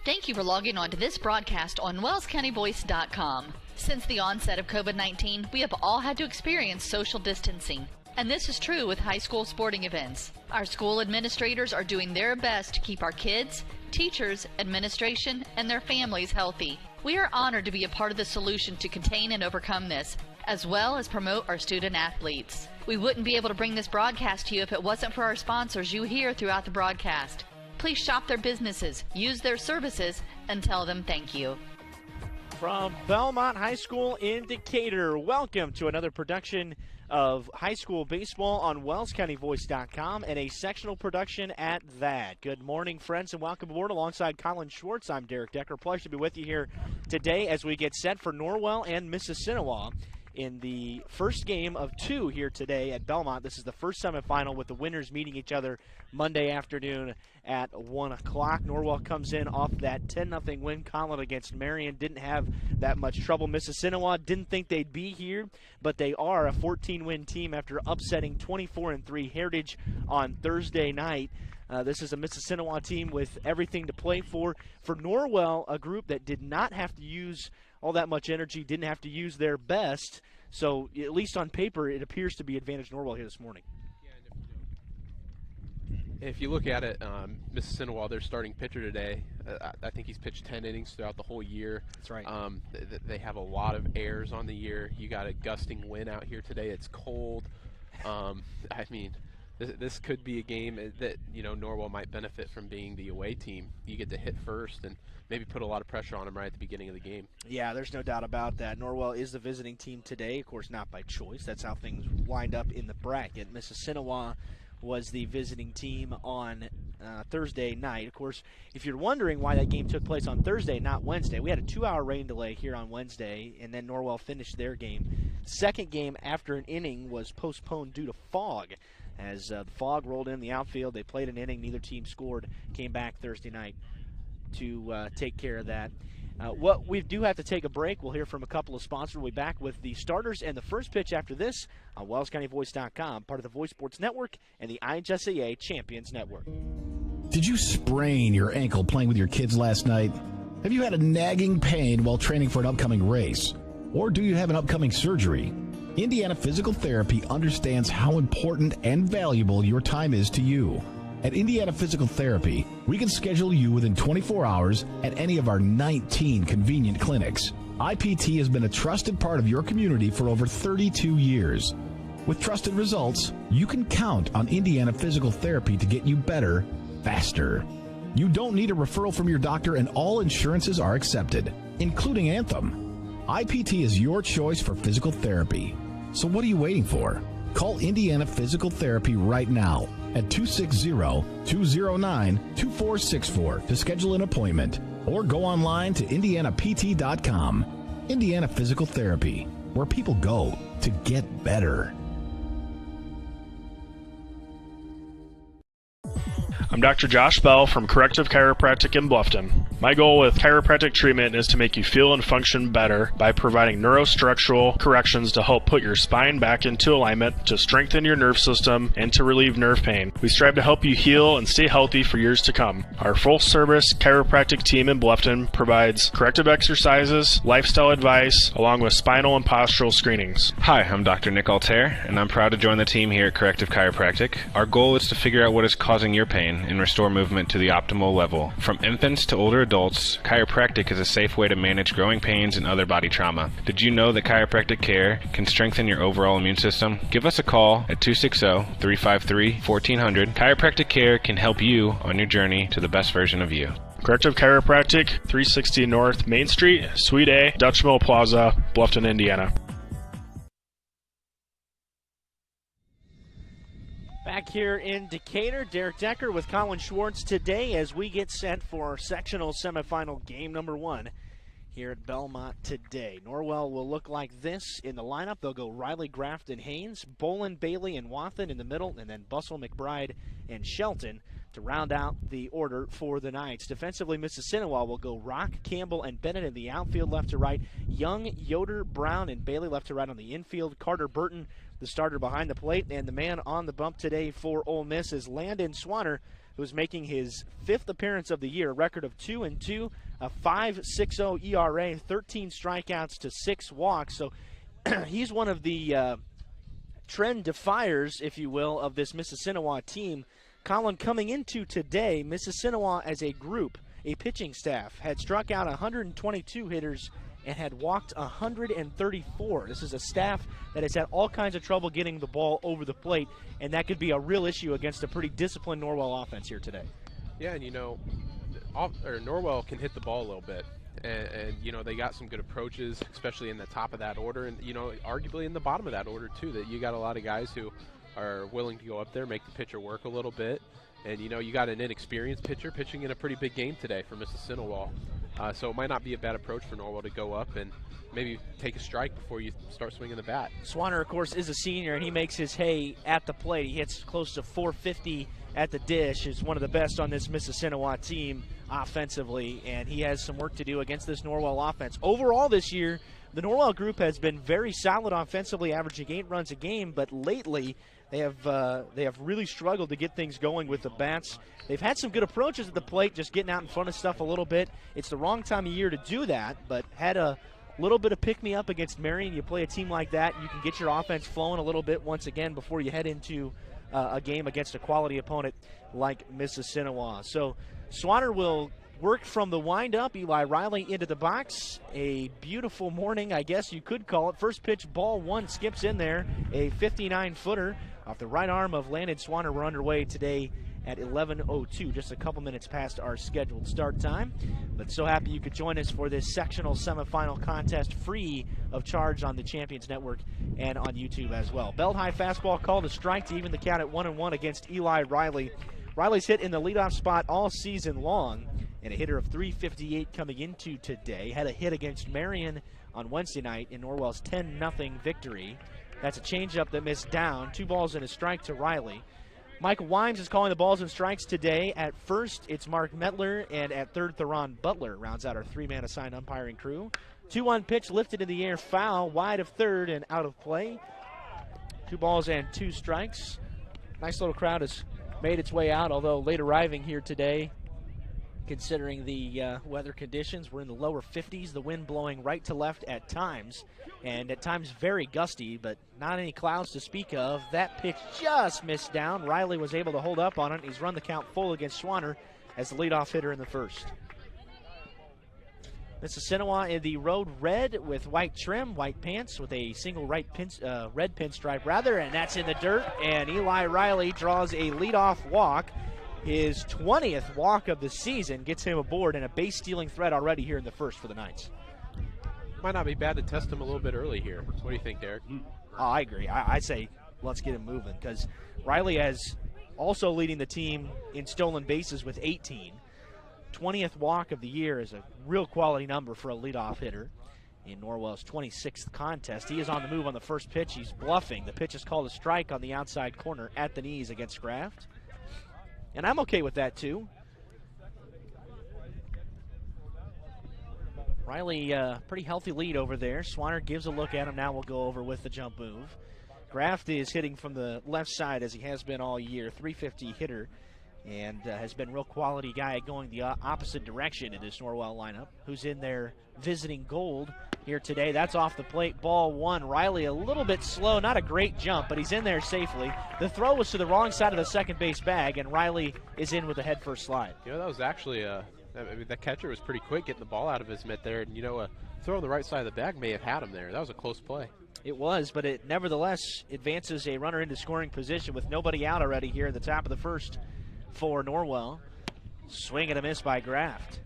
Thank you for logging on to this broadcast on wellscountyvoice.com. Since the onset of COVID-19, we have all had to experience social distancing. And this is true with high school sporting events. Our school administrators are doing their best to keep our kids, teachers, administration, and their families healthy. We are honored to be a part of the solution to contain and overcome this, as well as promote our student athletes. We wouldn't be able to bring this broadcast to you if it wasn't for our sponsors you hear throughout the broadcast. Please shop their businesses, use their services, and tell them thank you. From Belmont High School in Decatur, welcome to another production of high school baseball on wellscountyvoice.com, and a sectional production at that. Good morning, friends, and welcome aboard. Alongside Colin Schwartz, I'm Derek Decker. Pleasure to be with you here today as we get set for Norwell and Mississinewa in the first game of two here today at Belmont. This is the first semifinal with the winners meeting each other Monday afternoon at 1 o'clock. Norwell comes in off that 10-0 win. Colin against Marion didn't have that much trouble. Mississinewa didn't think they'd be here, but they are a 14-win team after upsetting 24-3 Heritage on Thursday night. This is a Mississinewa team with everything to play for. For Norwell, a group that did not have to use all that much energy, didn't have to use their best. So at least on paper, it appears to be advantage Norwell here this morning. If you look at it, Mississinewa, their starting pitcher today, I think he's pitched 10 innings throughout the whole year. That's right. They have a lot of errors on the year. You got a gusting wind out here today. It's cold. I mean, this could be a game that, Norwell might benefit from being the away team. You get to hit first and maybe put a lot of pressure on them right at the beginning of the game. Yeah, there's no doubt about that. Norwell is the visiting team today. Of course, not by choice. That's how things wind up in the bracket. Mississinewa was the visiting team on Thursday night. Of course, if you're wondering why that game took place on Thursday, not Wednesday, we had a 2-hour rain delay here on Wednesday, and then Norwell finished their game. Second game after an inning was postponed due to fog. As the fog rolled in the outfield, they played an inning. Neither team scored. Came back Thursday night to take care of that. We do have to take a break. We'll hear from a couple of sponsors. We'll be back with the starters and the first pitch after this on wellscountyvoice.com, part of the Voice Sports Network and the IHSAA Champions Network. Did you sprain your ankle playing with your kids last night? Have you had a nagging pain while training for an upcoming race? Or do you have an upcoming surgery? Indiana Physical Therapy understands how important and valuable your time is to you. At Indiana Physical Therapy, we can schedule you within 24 hours at any of our 19 convenient clinics. IPT has been a trusted part of your community for over 32 years. With trusted results, you can count on Indiana Physical Therapy to get you better, faster. You don't need a referral from your doctor, and all insurances are accepted, including Anthem. IPT is your choice for physical therapy. So what are you waiting for? Call Indiana Physical Therapy right now at 260-209-2464 to schedule an appointment, or go online to indianapt.com. Indiana Physical Therapy, where people go to get better. I'm Dr. Josh Bell from Corrective Chiropractic in Bluffton. My goal with chiropractic treatment is to make you feel and function better by providing neurostructural corrections to help put your spine back into alignment, to strengthen your nerve system, and to relieve nerve pain. We strive to help you heal and stay healthy for years to come. Our full-service chiropractic team in Bluffton provides corrective exercises, lifestyle advice, along with spinal and postural screenings. Hi, I'm Dr. Nick Altair, and I'm proud to join the team here at Corrective Chiropractic. Our goal is to figure out what is causing your pain and restore movement to the optimal level. From infants to older adults, chiropractic is a safe way to manage growing pains and other body trauma. Did you know that chiropractic care can strengthen your overall immune system? Give us a call at 260-353-1400. Chiropractic care can help you on your journey to the best version of you. Corrective Chiropractic, 360 North Main Street, Suite A, Dutch Mill Plaza, Bluffton, Indiana. Back here in Decatur, Derek Decker with Colin Schwartz today as we get set for our sectional semifinal game number 1 here at Belmont today. Norwell will look like this in the lineup. They'll go Riley, Grafton, Haynes, Bolin, Bailey, and Wathen in the middle, and then Bussell, McBride, and Shelton to round out the order for the Knights. Defensively, Mississinewa will go Rock, Campbell, and Bennett in the outfield left to right. Young, Yoder, Brown, and Bailey left to right on the infield. Carter Burton, the starter behind the plate, and the man on the bump today for Ole Miss is Landon Swanner, who's making his 5th appearance of the year, a record of 2-2, a 5.60 ERA, 13 strikeouts to 6 walks. So he's one of the trend defiers, if you will, of this Mississinewa team. Colin, coming into today, Mississinewa as a group, a pitching staff, had struck out 122 hitters and had walked 134. This is a staff that has had all kinds of trouble getting the ball over the plate, and that could be a real issue against a pretty disciplined Norwell offense here today. Yeah, and Norwell can hit the ball a little bit. And they got some good approaches, especially in the top of that order, and arguably in the bottom of that order too. That you got a lot of guys who are willing to go up there, make the pitcher work a little bit, and you got an inexperienced pitcher pitching in a pretty big game today for Mississinewa. So it might not be a bad approach for Norwell to go up and maybe take a strike before you start swinging the bat. Swanner, of course, is a senior, and he makes his hay at the plate. He hits close to 450 at the dish. Is one of the best on this Mississinewa team offensively, and he has some work to do against this Norwell offense. Overall this year, the Norwell group has been very solid offensively, averaging 8 runs a game, but lately they have really struggled to get things going with the bats. They've had some good approaches at the plate, just getting out in front of stuff a little bit. It's the wrong time of year to do that, but had a little bit of pick-me-up against Marion. You play a team like that, you can get your offense flowing a little bit once again before you head into a game against a quality opponent like Mississinewa. So Swanner will work from the windup. Eli Riley into the box. A beautiful morning, I guess you could call it. First pitch, ball 1, skips in there. A 59-footer off the right arm of Landon Swanner. We're underway today at 11:02, just a couple minutes past our scheduled start time. But so happy you could join us for this sectional semifinal contest, free of charge on the Champions Network and on YouTube as well. Belt high fastball called a strike to even the count at 1-1 against Eli Riley. Riley's hit in the leadoff spot all season long, and a hitter of .358 coming into today. Had a hit against Marion on Wednesday night in Norwell's 10-0 victory. That's a changeup that missed down. 2 balls and a strike to Riley. Michael Wimes is calling the balls and strikes today. At first, it's Mark Metler, and at third, Theron Butler rounds out our 3-man assigned umpiring crew. 2-1 pitch lifted in the air, foul, wide of third and out of play. 2 balls and 2 strikes. Nice little crowd has made its way out, although late arriving here today, considering the weather conditions. We're in the lower 50s, the wind blowing right to left at times, and at times very gusty, but not any clouds to speak of. That pitch just missed down. Riley was able to hold up on it. He's run the count full against Swanner as the leadoff hitter in the first. Mississinewa in the road red with white trim, white pants with a single red pinstripe, and that's in the dirt, and Eli Riley draws a leadoff walk. His 20th walk of the season gets him aboard, and a base-stealing threat already here in the first for the Knights. Might not be bad to test him a little bit early here. What do you think, Derek? Oh, I agree. I say let's get him moving, because Riley has also leading the team in stolen bases with 18. 20th walk of the year is a real quality number for a leadoff hitter in Norwell's 26th contest. He is on the move on the first pitch. He's bluffing. The pitch is called a strike on the outside corner at the knees against Kraft. And I'm okay with that, too. Riley, pretty healthy lead over there. Swanner gives a look at him. Now we'll go over with the jump move. Kraft is hitting from the left side as he has been all year. .350 hitter, and has been real quality guy going the opposite direction in this Norwell lineup. Who's in there visiting gold here today. That's off the plate, ball 1. Riley a little bit slow, not a great jump, but he's in there safely. The throw was to the wrong side of the second base bag, and Riley is in with a head first slide. That was actually that catcher was pretty quick getting the ball out of his mitt there, and a throw on the right side of the bag may have had him there. That was a close play. It was, but it nevertheless advances a runner into scoring position with nobody out already here at the top of the first for Norwell. Swing and a miss by Kraft.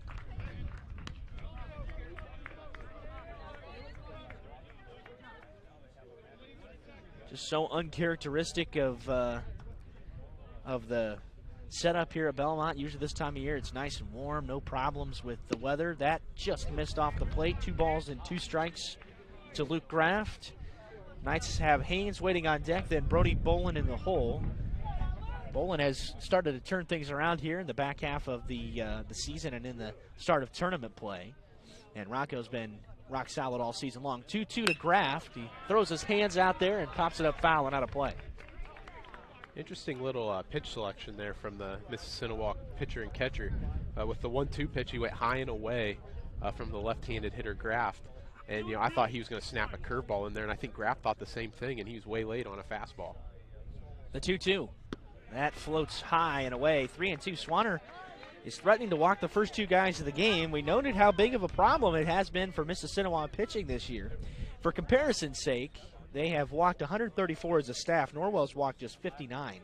Just so uncharacteristic of the setup here at Belmont. Usually this time of year it's nice and warm, no problems with the weather. That just missed off the plate. 2 balls and 2 strikes to Luke Kraft. Knights have Haynes waiting on deck, then Brody Bolin in the hole. Bolin has started to turn things around here in the back half of the season and in the start of tournament play. And Rocco's been rock solid all season long. 2-2 to Kraft. He throws his hands out there and pops it up foul and out of play. Interesting little pitch selection there from the Mississinewa pitcher and catcher. With the 1-2 pitch, he went high and away from the left-handed hitter Graft. And, you know, I thought he was going to snap a curveball in there, and I think Graft thought the same thing, and he was way late on a fastball. The 2-2. That floats high and away. 3-2. Swanner is threatening to walk the first two guys of the game. We noted how big of a problem it has been for Mississinewa pitching this year. For comparison's sake, they have walked 134 as a staff. Norwell's walked just 59.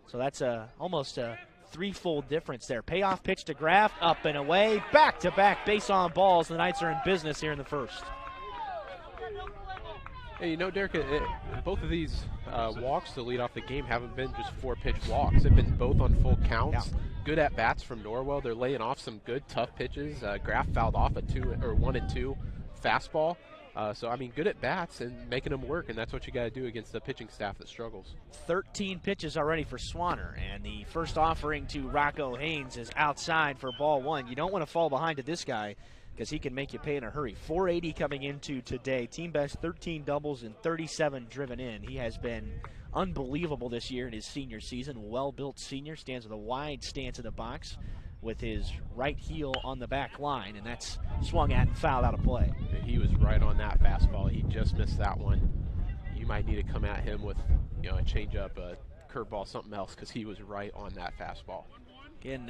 So that's almost a threefold difference there. Payoff pitch to Graff, up and away, back-to-back base on balls. The Knights are in business here in the first. Hey, you know, Derek, both of these walks to lead off the game haven't been just 4-pitch walks. They've been both on full counts. Yeah. Good at-bats from Norwell. They're laying off some good, tough pitches. Graff fouled off a 1-2 fastball. So, I mean, good at-bats and making them work, and that's what you got to do against the pitching staff that struggles. 13 pitches already for Swanner, and the first offering to Rocco Haynes is outside for ball one. You don't want to fall behind to this guy because he can make you pay in a hurry. 480 coming into today. Team best 13 doubles and 37 driven in. He has been unbelievable this year in his senior season. Well-built senior, stands with a wide stance in the box with his right heel on the back line, and that's swung at and fouled out of play. He was right on that fastball. He just missed that one. You might need to come at him with, you know, a changeup, a curveball, something else, because he was right on that fastball. Again,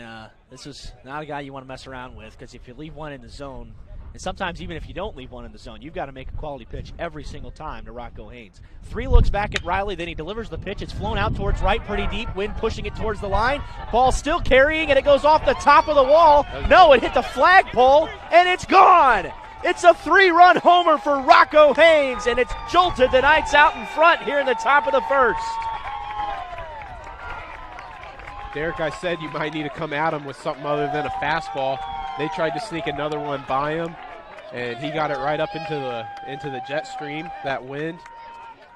this is not a guy you want to mess around with, because if you leave one in the zone, and sometimes even if you don't leave one in the zone, you've got to make a quality pitch every single time to Rocco Haynes. 3 looks back at Riley, then he delivers the pitch. It's flown out towards right pretty deep, wind pushing it towards the line. Ball still carrying, and it goes off the top of the wall. No, it hit the flagpole, and it's gone! It's a 3-run homer for Rocco Haynes, and it's jolted the Knights out in front here in the top of the first. Derek, I said you might need to come at him with something other than a fastball. They tried to sneak another one by him, and he got it right up into the jet stream, that wind,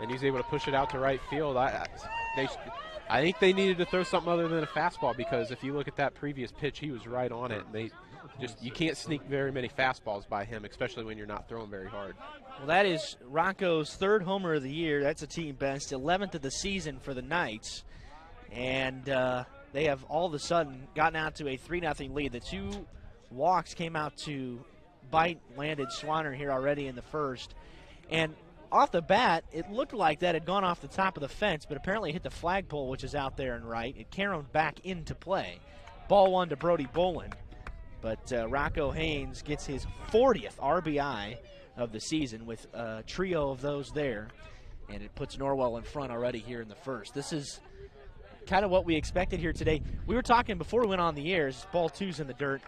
and he's able to push it out to right field. I think they needed to throw something other than a fastball, because if you look at that previous pitch, he was right on it. And you can't sneak very many fastballs by him, especially when you're not throwing very hard. Well, that is Rocco's 3rd homer of the year. That's a team best, 11th of the season for the Knights, and they have all of a sudden gotten out to a 3-0 lead. The 2 walks came out to bite, landed Swanner here already in the first. And off the bat, it looked like that had gone off the top of the fence, but apparently hit the flagpole, which is out there and right. It carromed back into play. Ball 1 to Brody Boland. But Rocco Haynes gets his 40th RBI of the season with a trio of those there. And it puts Norwell in front already here in the first. This is kind of what we expected here today. We were talking before we went on the air, as ball 2's in the dirt,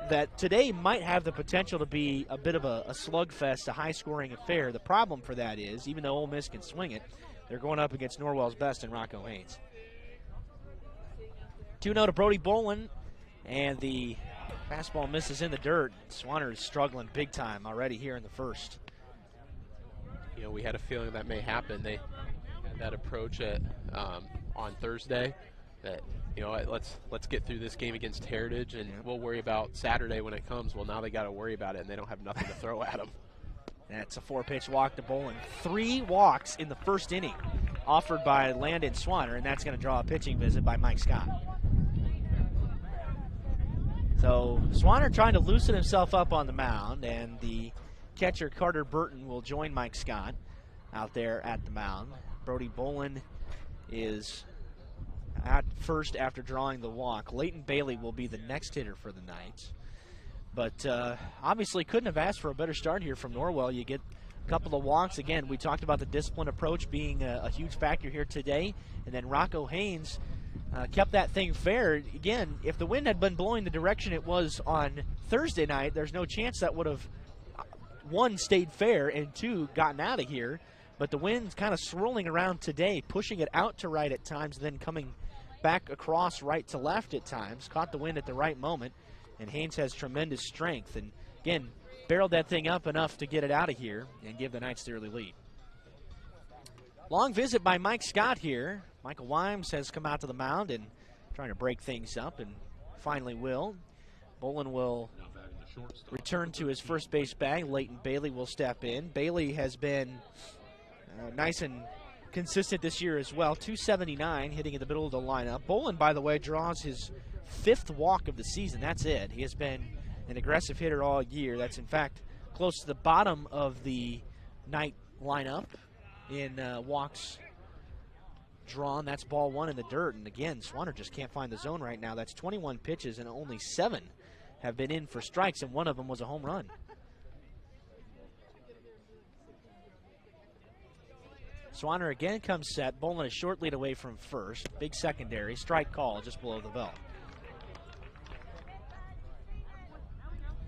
that today might have the potential to be a bit of a slugfest, a high-scoring affair. The problem for that is, even though Ole Miss can swing it, they're going up against Norwell's best in Rocco Haynes. 2-0 to Brody Boland, and the fastball misses in the dirt. Swanner is struggling big time already here in the first. You know, we had a feeling that may happen. They had that approach on Thursday, that, you know, let's get through this game against Heritage, and we'll worry about Saturday when it comes. Well, now they got to worry about it, and they don't have nothing to throw at them. That's a 4-pitch walk to Boland. 3 walks in the first inning offered by Landon Swanner, and that's going to draw a pitching visit by Mike Scott. So Swanner trying to loosen himself up on the mound, and the catcher Carter Burton will join Mike Scott out there at the mound. Brody Boland is at first after drawing the walk. Leighton Bailey will be the next hitter for the Knights. But obviously couldn't have asked for a better start here from Norwell. You get a couple of walks. Again, we talked about the disciplined approach being a huge factor here today. And then Rocco Haynes kept that thing fair. Again, if the wind had been blowing the direction it was on Thursday night, there's no chance that would have, 1, stayed fair, and 2, gotten out of here. But the wind's kind of swirling around today, pushing it out to right at times, then coming back across right to left at times. Caught the wind at the right moment, and Haynes has tremendous strength. And again, barreled that thing up enough to get it out of here and give the Knights the early lead. Long visit by Mike Scott here. Michael Wimes has come out to the mound and trying to break things up, and finally will. Boland will return to his first base bag. Leighton Bailey will step in. Bailey has been nice and consistent this year as well. 279 hitting in the middle of the lineup. Bolin, by the way, draws his 5th walk of the season. That's it. He has been an aggressive hitter all year. That's, in fact, close to the bottom of the night lineup in walks drawn. That's ball 1 in the dirt. And again, Swanner just can't find the zone right now. That's 21 pitches, and only 7 have been in for strikes, and one of them was a home run. Swanner again comes set. Bolin a short lead away from first. Big secondary. Strike call just below the belt.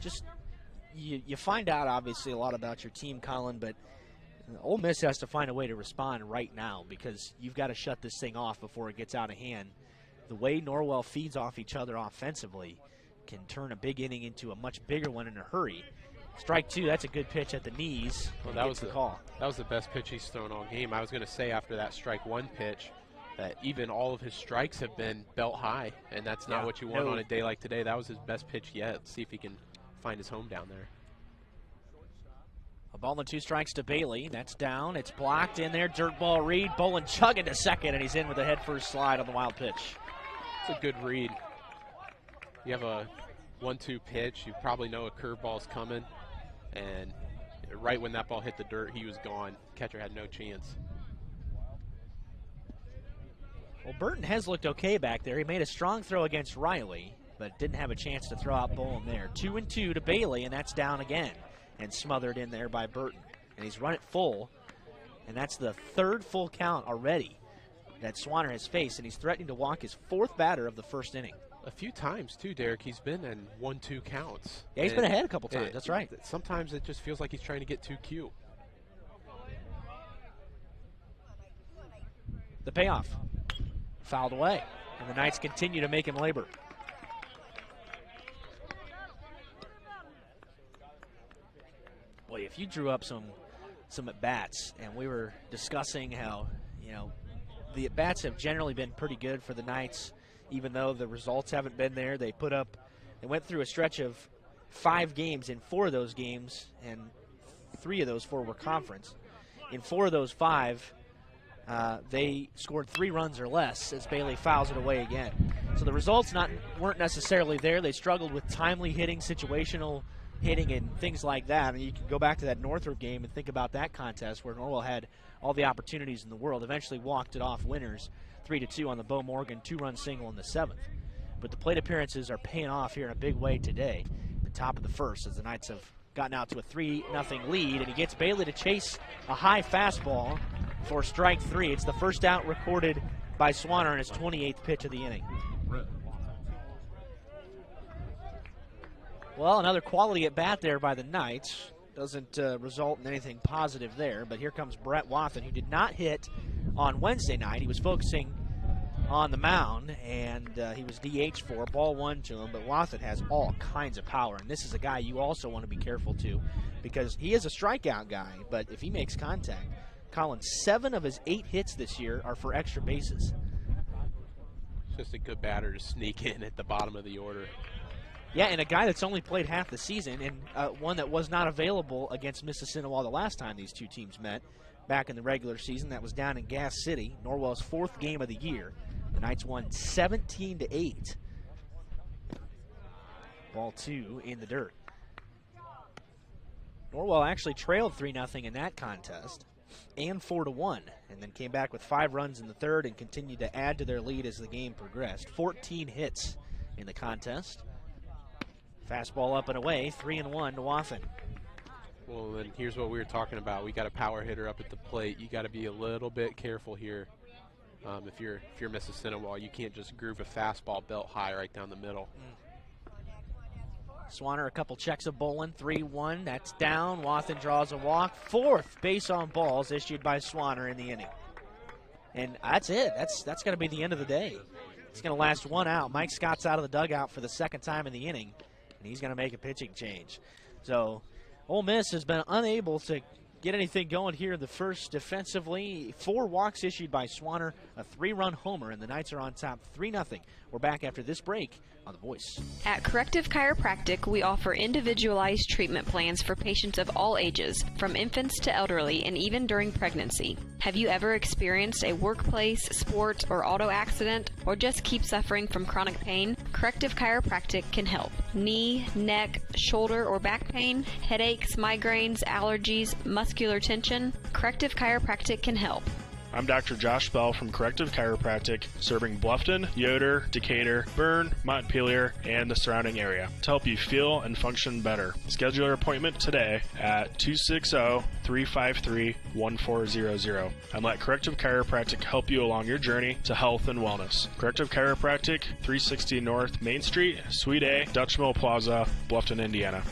Just, you find out, obviously, a lot about your team, Colin, but Ole Miss has to find a way to respond right now because you've got to shut this thing off before it gets out of hand. The way Norwell feeds off each other offensively can turn a big inning into a much bigger one in a hurry. Strike 2, that's a good pitch at the knees. Well, that was the call. That was the best pitch he's thrown all game. I was going to say after that strike 1 pitch that even all of his strikes have been belt high, and that's not what you want on a day like today. That was his best pitch yet. Let's see if he can find his home down there. A ball and 2 strikes to Bailey. That's down. It's blocked in there. Dirt ball read. Bolin chugging to second, and he's in with a head first slide on the wild pitch. It's a good read. You have a 1-2 pitch. You probably know a curveball's coming, and right when that ball hit the dirt, he was gone. Catcher had no chance. Well, Burton has looked okay back there. He made a strong throw against Riley, but didn't have a chance to throw out Bolin there. 2-2 to Bailey, and that's down again and smothered in there by Burton. And he's run it full, and that's the 3rd full count already that Swanner has faced, and he's threatening to walk his 4th batter of the first inning. A few times, too, Derek. He's been in 1-2 counts. Yeah, he's been ahead a couple times. That's right. Sometimes it just feels like he's trying to get too cute. The payoff. Fouled away, and the Knights continue to make him labor. Boy, if you drew up some at-bats, and we were discussing how, the at-bats have generally been pretty good for the Knights, even though the results haven't been there. They went through a stretch of 5 games. In 4 of those games, and 3 of those 4 were conference. In 4 of those 5, they scored 3 runs or less as Bailey fouls it away again. So the results weren't necessarily there. They struggled with timely hitting, situational hitting, and things like that. And you can go back to that Northrop game and think about that contest where Norwell had all the opportunities in the world, eventually walked it off winners 3-2 on the Bo Morgan 2-run single in the 7th. But the plate appearances are paying off here in a big way today. The top of the first as the Knights have gotten out to a 3-0 lead, and he gets Bailey to chase a high fastball for strike 3. It's the first out recorded by Swanner in his 28th pitch of the inning. Well, another quality at bat there by the Knights. Doesn't result in anything positive there, but here comes Brett Wathen, who did not hit on Wednesday night. He was focusing on the mound, and he was DH for ball 1 to him, but Wathen has all kinds of power, and this is a guy you also want to be careful to because he is a strikeout guy, but if he makes contact, Colin, 7 of his 8 hits this year are for extra bases. It's just a good batter to sneak in at the bottom of the order. Yeah, and a guy that's only played half the season, and one that was not available against Mississinewa the last time these two teams met back in the regular season. That was down in Gas City, Norwell's 4th game of the year. The Knights won 17-8. Ball 2 in the dirt. Norwell actually trailed 3-0 in that contest and 4-1, and then came back with 5 runs in the 3rd and continued to add to their lead as the game progressed. 14 hits in the contest. Fastball up and away, 3-1 to Wathen. Well, then here's what we were talking about. We got a power hitter up at the plate. You got to be a little bit careful here. If you're Mississinewa, you can't just groove a fastball belt high right down the middle. Swanner a couple checks of Bolin, 3-1. That's down. Wathen draws a walk. 4th base on balls issued by Swanner in the inning. And that's it. That's going to be the end of the day. It's going to last 1 out. Mike Scott's out of the dugout for the 2nd time in the inning, and he's going to make a pitching change. So Ole Miss has been unable to get anything going here in the first defensively. 4 walks issued by Swanner, a 3-run homer, and the Knights are on top 3-0. We're back after this break on The Voice. At Corrective Chiropractic, we offer individualized treatment plans for patients of all ages, from infants to elderly, and even during pregnancy. Have you ever experienced a workplace, sport, or auto accident, or just keep suffering from chronic pain? Corrective Chiropractic can help. Knee, neck, shoulder, or back pain, headaches, migraines, allergies, muscular tension? Corrective Chiropractic can help. I'm Dr. Josh Bell from Corrective Chiropractic, serving Bluffton, Yoder, Decatur, Bern, Montpelier, and the surrounding area to help you feel and function better. Schedule your appointment today at 260-353-1400 and let Corrective Chiropractic help you along your journey to health and wellness. Corrective Chiropractic, 360 North Main Street, Suite A, Dutch Mill Plaza, Bluffton, Indiana.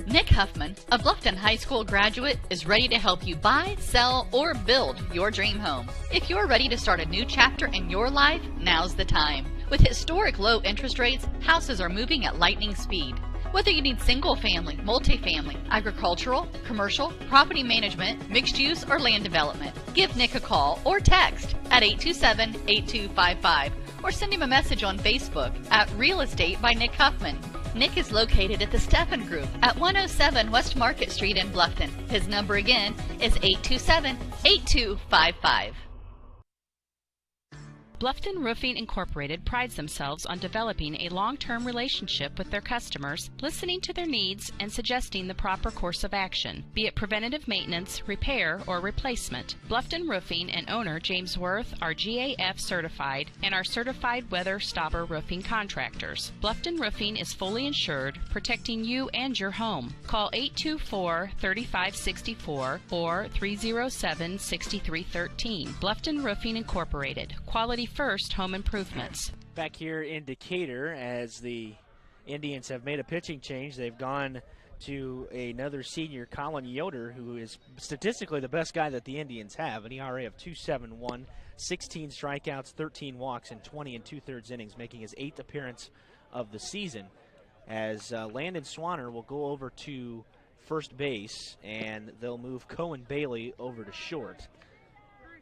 Nick Huffman, a Bluffton High School graduate, is ready to help you buy, sell, or build your dream home. If you're ready to start a new chapter in your life, now's the time. With historic low interest rates, houses are moving at lightning speed. Whether you need single-family, multifamily, agricultural, commercial, property management, mixed use, or land development, give Nick a call or text at 827-8255 or send him a message on Facebook at Real Estate by Nick Huffman. Nick is located at the Steffen Group at 107 West Market Street in Bluffton. His number again is 827-8255. Bluffton Roofing Incorporated prides themselves on developing a long-term relationship with their customers, listening to their needs and suggesting the proper course of action, be it preventative maintenance, repair, or replacement. Bluffton Roofing and owner James Worth are GAF certified and are certified weather stopper roofing contractors. Bluffton Roofing is fully insured, protecting you and your home. Call 824-3564 or 307-6313. Bluffton Roofing Incorporated. Quality first home improvements. Back here in Decatur, as the Indians have made a pitching change, they've gone to another senior, Colin Yoder, who is statistically the best guy that the Indians have, an ERA of 2.71, 16 strikeouts, 13 walks, and 20 2/3 innings, making his 8th appearance of the season. As Landon Swanner will go over to first base, and they'll move Cohen Bailey over to short.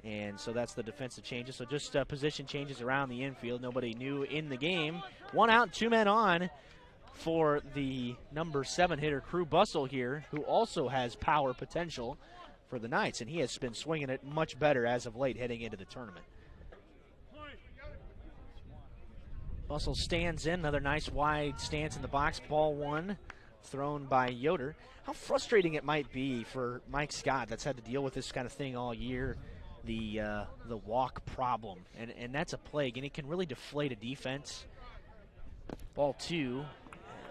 And so that's the defensive changes. So just position changes around the infield. Nobody new in the game. 1 out, 2 men on for the number 7 hitter, Crew Bustle here, who also has power potential for the Knights. And he has been swinging it much better as of late heading into the tournament. Bustle stands in. Another nice wide stance in the box. Ball 1 thrown by Yoder. How frustrating it might be for Mike Scott, that's had to deal with this kind of thing all year. The walk problem, and that's a plague, and it can really deflate a defense. Ball 2.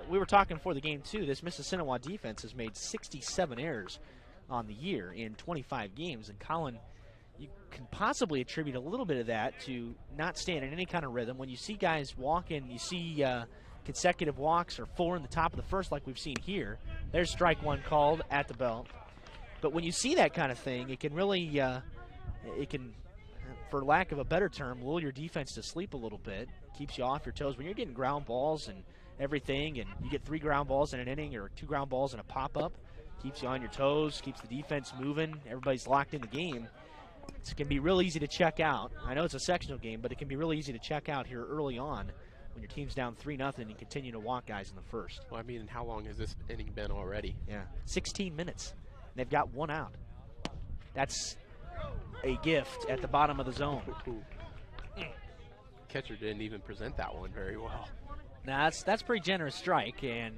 We were talking before the game, too. This Mississinewa defense has made 67 errors on the year in 25 games, and Colin, you can possibly attribute a little bit of that to not staying in any kind of rhythm. When you see guys walking, you see consecutive walks or 4 in the top of the first like we've seen here. There's strike 1 called at the belt. But when you see that kind of thing, it can really it can, for lack of a better term, lull your defense to sleep a little bit. Keeps you off your toes. When you're getting ground balls and everything, and you get 3 ground balls in an inning or 2 ground balls in a pop-up, keeps you on your toes, keeps the defense moving, everybody's locked in the game. It can be real easy to check out. I know it's a sectional game, but it can be really easy to check out here early on when your team's down 3-0 and continue to walk guys in the first. Well, I mean, how long has this inning been already? Yeah, 16 minutes. And they've got 1 out. That's a gift at the bottom of the zone. Catcher didn't even present that one very well. Now that's pretty generous strike, and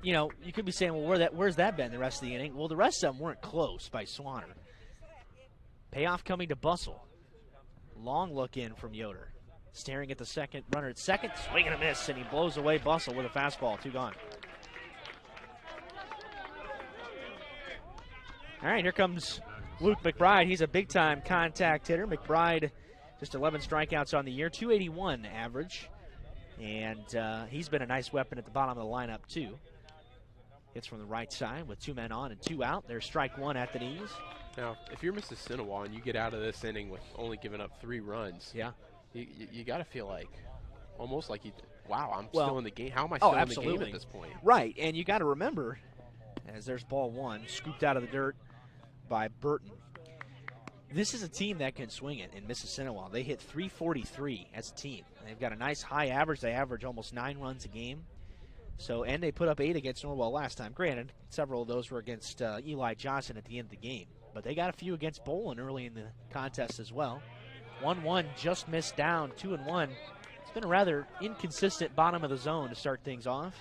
you know, you could be saying, well, where's that been the rest of the inning? Well, the rest of them weren't close by Swanner. Payoff coming to Bustle. Long look in from Yoder. Staring at the second runner at second, swing and a miss, and he blows away Bustle with a fastball. 2 gone. All right, here comes Luke McBride. He's a big-time contact hitter. McBride, just 11 strikeouts on the year, 281 average. And he's been a nice weapon at the bottom of the lineup, too. Hits from the right side with 2 men on and 2 out. There's strike 1 at the knees. Now, if you're Mississinewa and you get out of this inning with only giving up 3 runs, yeah, you got to feel like, almost like, wow, I'm still in the game. How am I still in the game at this point? Right, and you got to remember, as there's ball 1, scooped out of the dirt by Burton. This is a team that can swing it in Mississinewa. They hit 343 as a team. They've got a nice high average. They average almost 9 runs a game. So, and they put up 8 against Norwell last time. Granted, several of those were against Eli Johnson at the end of the game. But they got a few against Bolin early in the contest as well. 1-1, just missed down, 2-1. It's been a rather inconsistent bottom of the zone to start things off.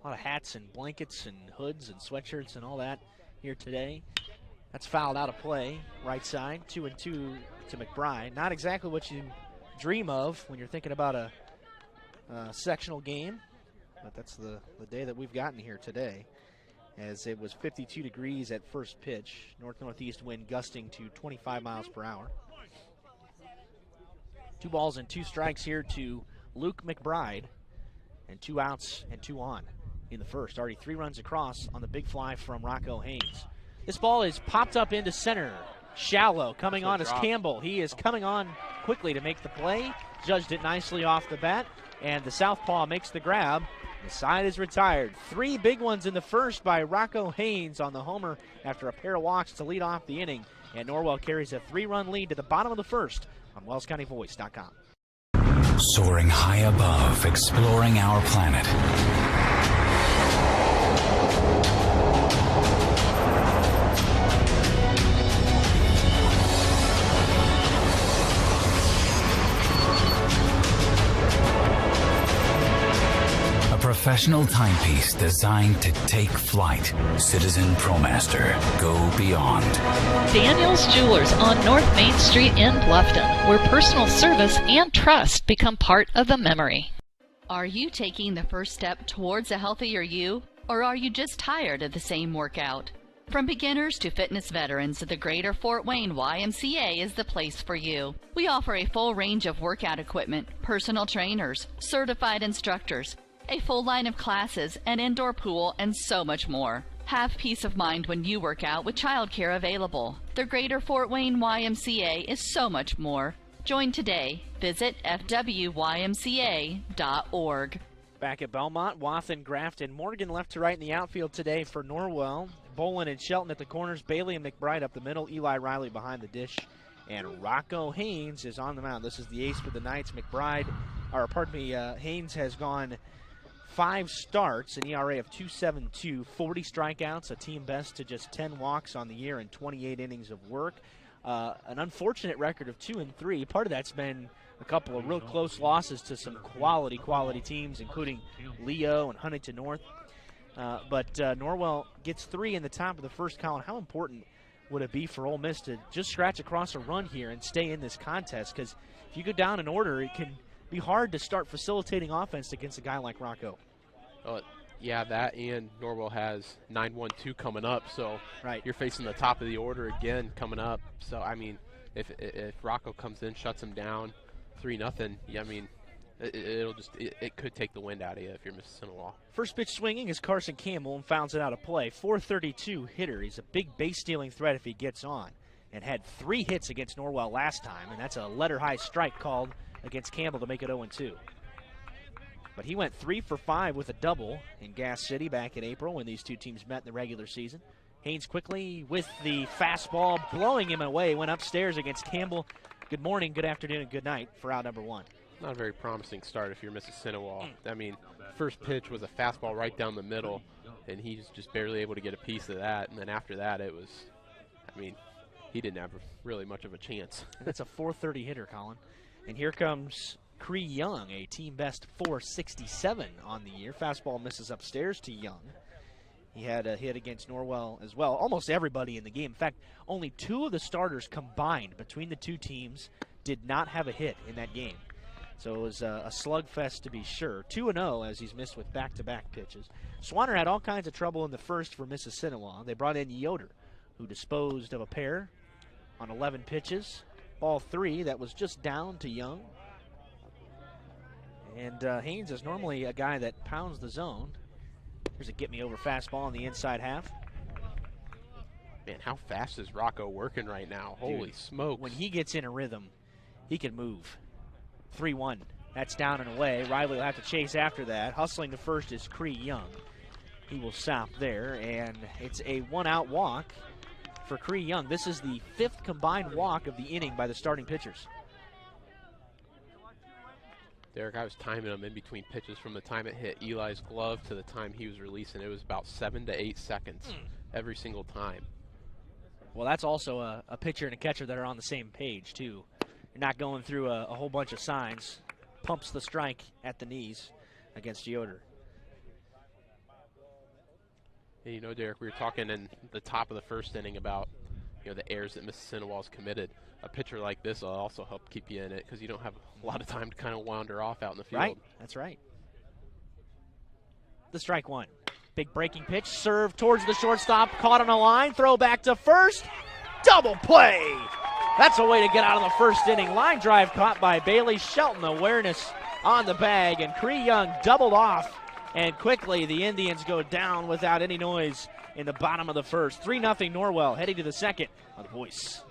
A lot of hats and blankets and hoods and sweatshirts and all that here today. That's fouled out of play, right side, 2-2 to McBride. Not exactly what you dream of when you're thinking about a sectional game, but that's the day that we've gotten here today, as it was 52 degrees at first pitch. North-northeast wind gusting to 25 miles per hour. 2 balls and 2 strikes here to Luke McBride, and 2 outs and 2 on in the first. Already 3 runs across on the big fly from Rocco Haynes. This ball is popped up into center. Shallow coming on is Campbell. He is coming on quickly to make the play. Judged it nicely off the bat, and the southpaw makes the grab. The side is retired. 3 big ones in the first by Rocco Haynes on the homer after a pair of walks to lead off the inning. And Norwell carries a 3-run lead to the bottom of the first on WellsCountyVoice.com. Soaring high above, exploring our planet. Professional timepiece designed to take flight. Citizen ProMaster. Go beyond. Daniel's Jewelers on North Main Street in Bluffton, where personal service and trust become part of the memory. Are you taking the first step towards a healthier you, or are you just tired of the same workout? From beginners to fitness veterans, the Greater Fort Wayne YMCA is the place for you. We offer a full range of workout equipment, personal trainers, certified instructors, a full line of classes, an indoor pool, and so much more. Have peace of mind when you work out with childcare available. The Greater Fort Wayne YMCA is so much more. Join today. Visit fwymca.org. Back at Belmont, Wathen, Grafton, Morgan left to right in the outfield today for Norwell. Bolin and Shelton at the corners, Bailey and McBride up the middle, Eli Riley behind the dish, and Rocco Haynes is on the mound. This is the ace for the Knights. Haynes has gone 5 starts, an ERA of 2.72, 40 strikeouts, a team best to just 10 walks on the year and 28 innings of work. An unfortunate record of 2-3. Part of that's been a couple of real close losses to some quality teams, including Leo and Huntington North. But Norwell gets 3 in the top of the first. Colin, how important would it be for Ole Miss to just scratch across a run here and stay in this contest? Because if you go down in order, it can be hard to start facilitating offense against a guy like Rocco. Yeah, that, and Norwell has 9-1-2 coming up, so you're facing the top of the order again coming up. So, I mean, if Rocco comes in, shuts him down 3-0, I mean, it could take the wind out of you if you're Mississinewa. First pitch swinging is Carson Campbell and fouls it out of play. 432 hitter. He's a big base-stealing threat if he gets on, and had 3 hits against Norwell last time, and that's a letter-high strike called against Campbell to make it 0-2. But he went 3 for 5 with a double in Gas City back in April when these two teams met in the regular season. Haynes quickly with the fastball, blowing him away, went upstairs against Campbell. Good morning, good afternoon, and good night for out number 1. Not a very promising start if you're Mississinewa. I mean, first pitch was a fastball right down the middle, and he's just barely able to get a piece of that. And then after that, it was, I mean, he didn't have really much of a chance. That's a 430 hitter, Colin. And here comes Cree Young, a team best 467 on the year. Fastball misses upstairs to Young. He had a hit against Norwell as well. Almost everybody in the game. In fact, only 2 of the starters combined between the two teams did not have a hit in that game. So it was a slugfest to be sure. 2-0 as he's missed with back-to-back pitches. Swanner had all kinds of trouble in the first for Mississinewa. They brought in Yoder, who disposed of a pair on 11 pitches. Ball 3 that was just down to Young. And Haynes is normally a guy that pounds the zone. Here's a get-me-over fastball on the inside half. Man, how fast is Rocco working right now? Holy smokes. When he gets in a rhythm, he can move. 3-1. That's down and away. Riley will have to chase after that. Hustling to first is Cree Young. he will stop there, and it's a one-out walk for Cree Young. This is the 5th combined walk of the inning by the starting pitchers. Derek, I was timing them in between pitches from the time it hit Eli's glove to the time he was releasing. It was about 7 to 8 seconds every single time. Well, that's also a pitcher and a catcher that are on the same page, too. You're not going through a whole bunch of signs. Pumps the strike at the knees against Yoder. And you know, Derek, we were talking in the top of the first inning about, you know, the errors that Mississinewa's committed. A pitcher like this will also help keep you in it because you don't have a lot of time to kind of wander off out in the field. Right, that's right. The strike one. Big breaking pitch, serve towards the shortstop, caught on a line, throw back to first, double play. That's a way to get out of the first inning. Line drive caught by Bailey Shelton, awareness on the bag, and Cree Young doubled off, and quickly the Indians go down without any noise in the bottom of the first. 3-0 Norwell, heading to the second on The Voice.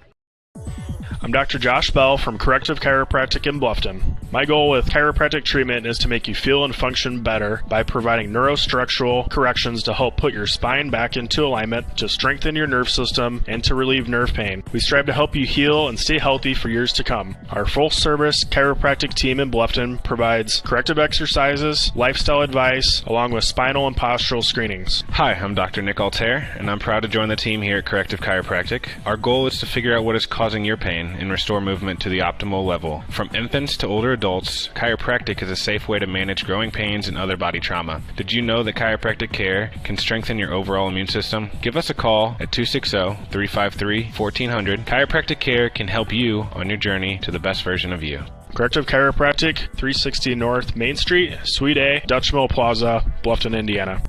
I'm Dr. Josh Bell from Corrective Chiropractic in Bluffton. My goal with chiropractic treatment is to make you feel and function better by providing neurostructural corrections to help put your spine back into alignment, to strengthen your nerve system, and to relieve nerve pain. We strive to help you heal and stay healthy for years to come. Our full-service chiropractic team in Bluffton provides corrective exercises, lifestyle advice, along with spinal and postural screenings. Hi, I'm Dr. Nick Altair, and I'm proud to join the team here at Corrective Chiropractic. Our goal is to figure out what is causing your pain and restore movement to the optimal level. From infants to older adults, chiropractic is a safe way to manage growing pains and other body trauma. Did you know that chiropractic care can strengthen your overall immune system? Give us a call at 260-353-1400. Chiropractic care can help you on your journey to the best version of you. Corrective Chiropractic, 360 North Main Street, Suite A, Dutch Mill Plaza, Bluffton, Indiana.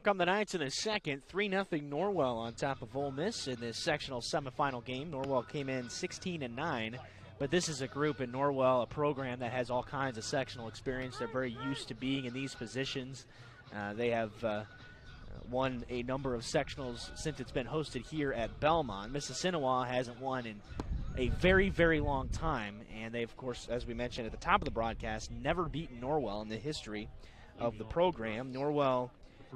Come the Knights in the second, 3-0 Norwell on top of Ole Miss in this sectional semifinal game. Norwell came in 16-9, but this is a group in Norwell, a program that has all kinds of sectional experience. They're very used to being in these positions. They have won a number of sectionals since it's been hosted here at Belmont. Mississinewa hasn't won in a very, very long time, and they, of course, as we mentioned at the top of the broadcast, never beaten Norwell in the history of the program. Norwell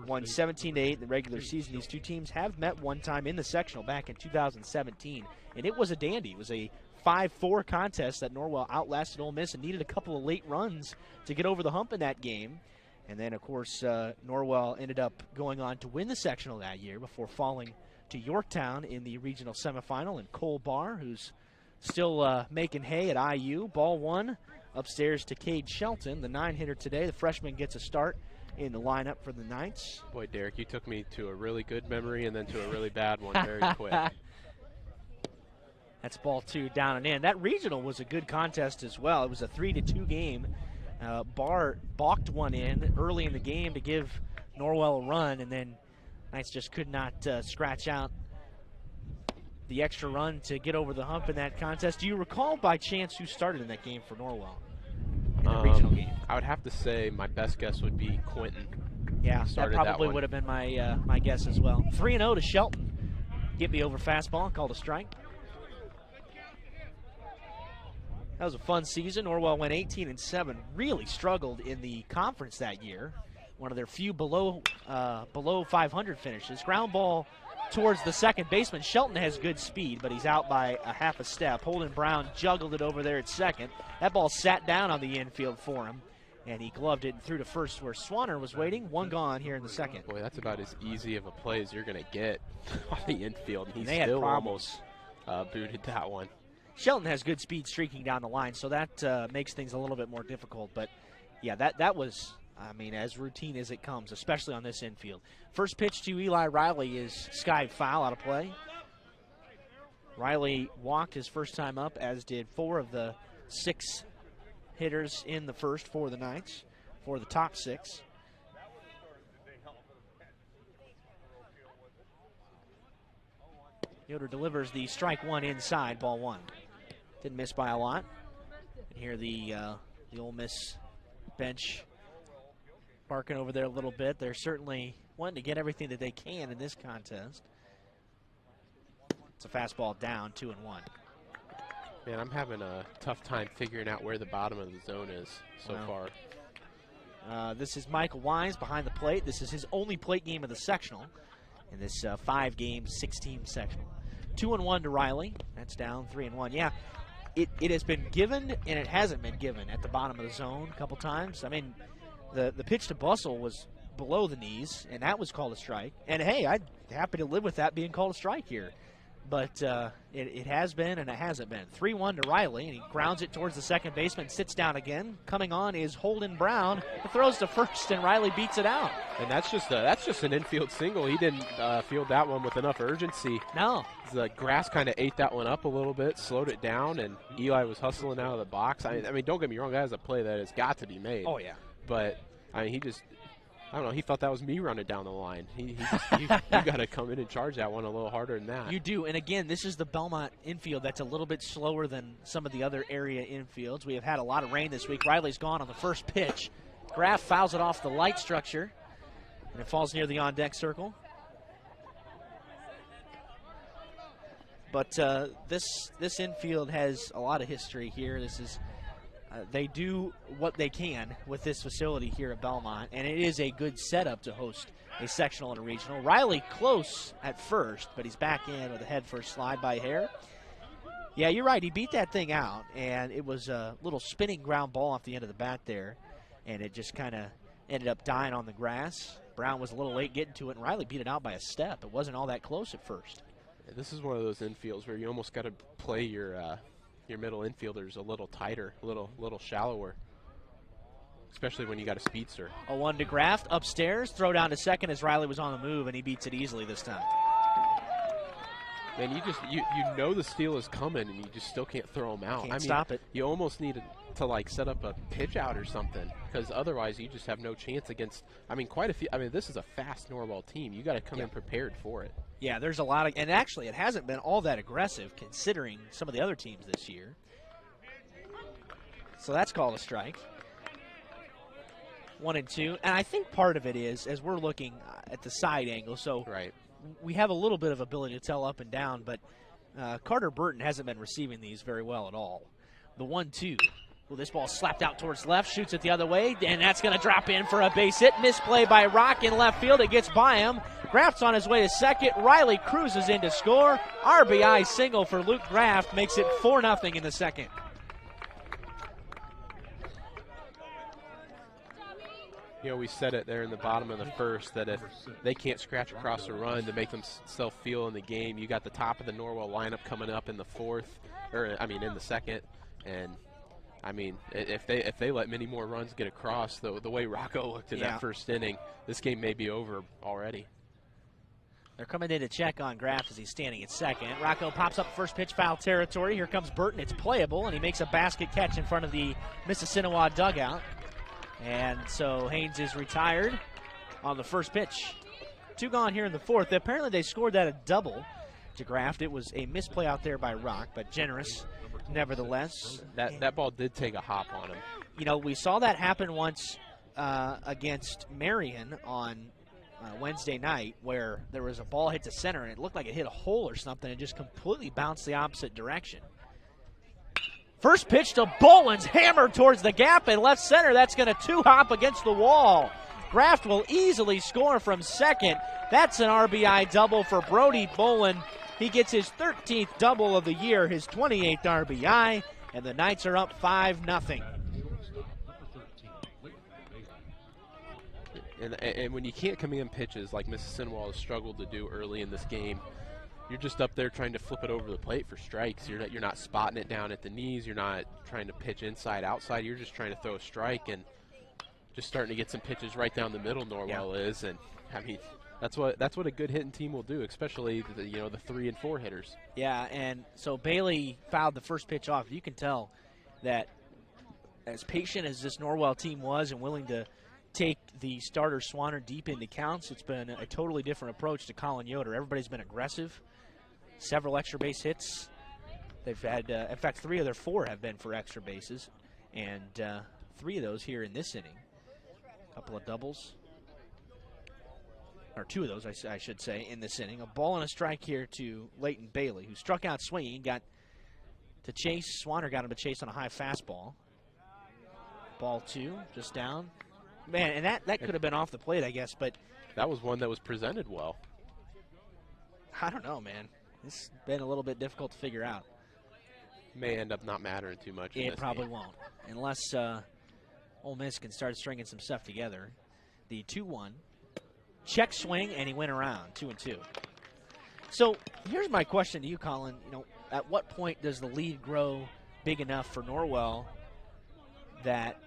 won 17-8 in the regular season. These two teams have met one time in the sectional back in 2017, and it was a dandy. It was a 5-4 contest that Norwell outlasted Ole Miss and needed a couple of late runs to get over the hump in that game. And then, of course, Norwell ended up going on to win the sectional that year before falling to Yorktown in the regional semifinal, and Cole Barr, who's still making hay at IU. Ball one upstairs to Cade Shelton, the 9-hitter today. The freshman gets a start in the lineup for the Knights. Boy, Derek, you took me to a really good memory and then to a really bad one very quick. That's ball two down and in. That regional was a good contest as well. It was a 3-2 game. Barr balked one in early in the game to give Norwell a run, and then Knights just could not scratch out the extra run to get over the hump in that contest. Do you recall by chance who started in that game for Norwell? In the regional game? I would have to say my best guess would be Quentin. Yeah, that probably would have been my my guess as well. 3-0 to Shelton. Get me over fastball, called a strike. That was a fun season. Norwell went 18-7. Really struggled in the conference that year. One of their few below 500 finishes. Ground ball towards the second baseman. Shelton has good speed, but he's out by a half a step. Holden Brown juggled it over there at second. That ball sat down on the infield for him, and he gloved it and threw to first where Swanner was waiting. One gone here in the second. Boy, that's about as easy of a play as you're going to get on the infield. He still almost booted that one. Shelton has good speed streaking down the line, so that makes things a little bit more difficult. But, yeah, that was, I mean, as routine as it comes, especially on this infield. First pitch to Eli Riley is skied foul, out of play. Riley walked his first time up, as did 4 of the 6 hitters in the first for the Knights, for the top 6. Yoder delivers the strike one inside, ball one. Didn't miss by a lot. And here the Ole Miss bench barking over there a little bit. They're certainly wanting to get everything that they can in this contest. It's a fastball down, 2-1. Man, I'm having a tough time figuring out where the bottom of the zone is so far. This is Michael Wise behind the plate. This is his only plate game of the sectional in this 5-game, 6-team sectional. 2-1 to Riley. That's down 3-1. Yeah, it has been given and it hasn't been given at the bottom of the zone a couple times. I mean, the pitch to Bustle was below the knees, and that was called a strike. And, hey, I'd happy to live with that being called a strike here. But it has been and it hasn't been. 3-1 to Riley, and he grounds it towards the second baseman, sits down again. Coming on is Holden Brown, who throws to first, and Riley beats it out. And that's just an infield single. He didn't field that one with enough urgency. No. The grass kind of ate that one up a little bit, slowed it down, and Eli was hustling out of the box. I mean, don't get me wrong, that is a play that has got to be made. Oh, yeah. But, I mean, I don't know. He thought that was me running down the line. You got to come in and charge that one a little harder than that. You do. And, again, this is the Belmont infield that's a little bit slower than some of the other area infields. We have had a lot of rain this week. Riley's gone on the first pitch. Graff fouls it off the light structure, and it falls near the on-deck circle. But this infield has a lot of history here. This is they do what they can with this facility here at Belmont, and it is a good setup to host a sectional and a regional. Riley close at first, but he's back in with a head-first slide by Hare. Yeah, you're right. He beat that thing out, and it was a little spinning ground ball off the end of the bat there, and it just kind of ended up dying on the grass. Brown was a little late getting to it, and Riley beat it out by a step. It wasn't all that close at first. This is one of those infields where you almost got to play your middle infielders a little tighter, a little shallower, especially when you got a speedster. A 1 to Graft upstairs, throw down to second as Riley was on the move, and he beats it easily this time. Man, you know the steal is coming, and you just still can't throw them out. Can't stop it. You almost need to like set up a pitch out or something, because otherwise you just have no chance against. I mean, quite a few. I mean, this is a fast Norwell team. You got to come in prepared for it. Yeah, there's a lot of, and actually it hasn't been all that aggressive considering some of the other teams this year. So that's called a strike. 1 and 2, and I think part of it is as we're looking at the side angle. So right. We have a little bit of ability to tell up and down, but Carter Burton hasn't been receiving these very well at all. The 1-2. Well, this ball slapped out towards left, shoots it the other way, and that's going to drop in for a base hit. Misplay by Rock in left field. It gets by him. Graft's on his way to second. Riley cruises in to score. RBI single for Luke Graft makes it 4-0 in the second. You know, we said it there in the bottom of the first that if they can't scratch across a run to make themselves feel in the game, you got the top of the Norwell lineup coming up in the in the second, and I mean, if they let many more runs get across, the way Rocco looked in that first inning, this game may be over already. They're coming in to check on Graff as he's standing at second. Rocco pops up first pitch, foul territory. Here comes Burton. It's playable, and he makes a basket catch in front of the Mississinewa dugout. And so Haynes is retired on the first pitch. 2 gone here in the fourth. Apparently they scored that a double to Graft. It was a misplay out there by Rock, but generous nevertheless. That ball did take a hop on him. You know, we saw that happen once against Marion on Wednesday night where there was a ball hit to center and it looked like it hit a hole or something and just completely bounced the opposite direction. First pitch to Boland's hammered towards the gap in left center. That's going to 2-hop against the wall. Graft will easily score from second. That's an RBI double for Brody Boland. He gets his 13th double of the year, his 28th RBI, and the Knights are up 5-0. And when you can't command pitches like Mississinewa has struggled to do early in this game, you're just up there trying to flip it over the plate for strikes. You're not spotting it down at the knees. You're not trying to pitch inside, outside. You're just trying to throw a strike and just starting to get some pitches right down the middle. Norwell is, and I mean that's what a good hitting team will do, especially the 3 and 4 hitters. Yeah, and so Bailey fouled the first pitch off. You can tell that as patient as this Norwell team was and willing to take the starter Swanner deep into counts, it's been a totally different approach to Colin Yoder. Everybody's been aggressive. Several extra base hits. They've had, in fact, 3 of their 4 have been for extra bases, and 3 of those here in this inning. A couple of doubles, or 2 of those, I should say, in this inning. A ball and a strike here to Leighton Bailey, who struck out swinging, got to chase. Swanner got him to chase on a high fastball. Ball 2, just down. Man, and that could have been off the plate, I guess, but that was one that was presented well. I don't know, man. This has been a little bit difficult to figure out. May end up not mattering too much. It probably won't, unless Ole Miss can start stringing some stuff together. The 2-1 check swing, and he went around 2-2. So here's my question to you, Colin. You know, at what point does the lead grow big enough for Norwell that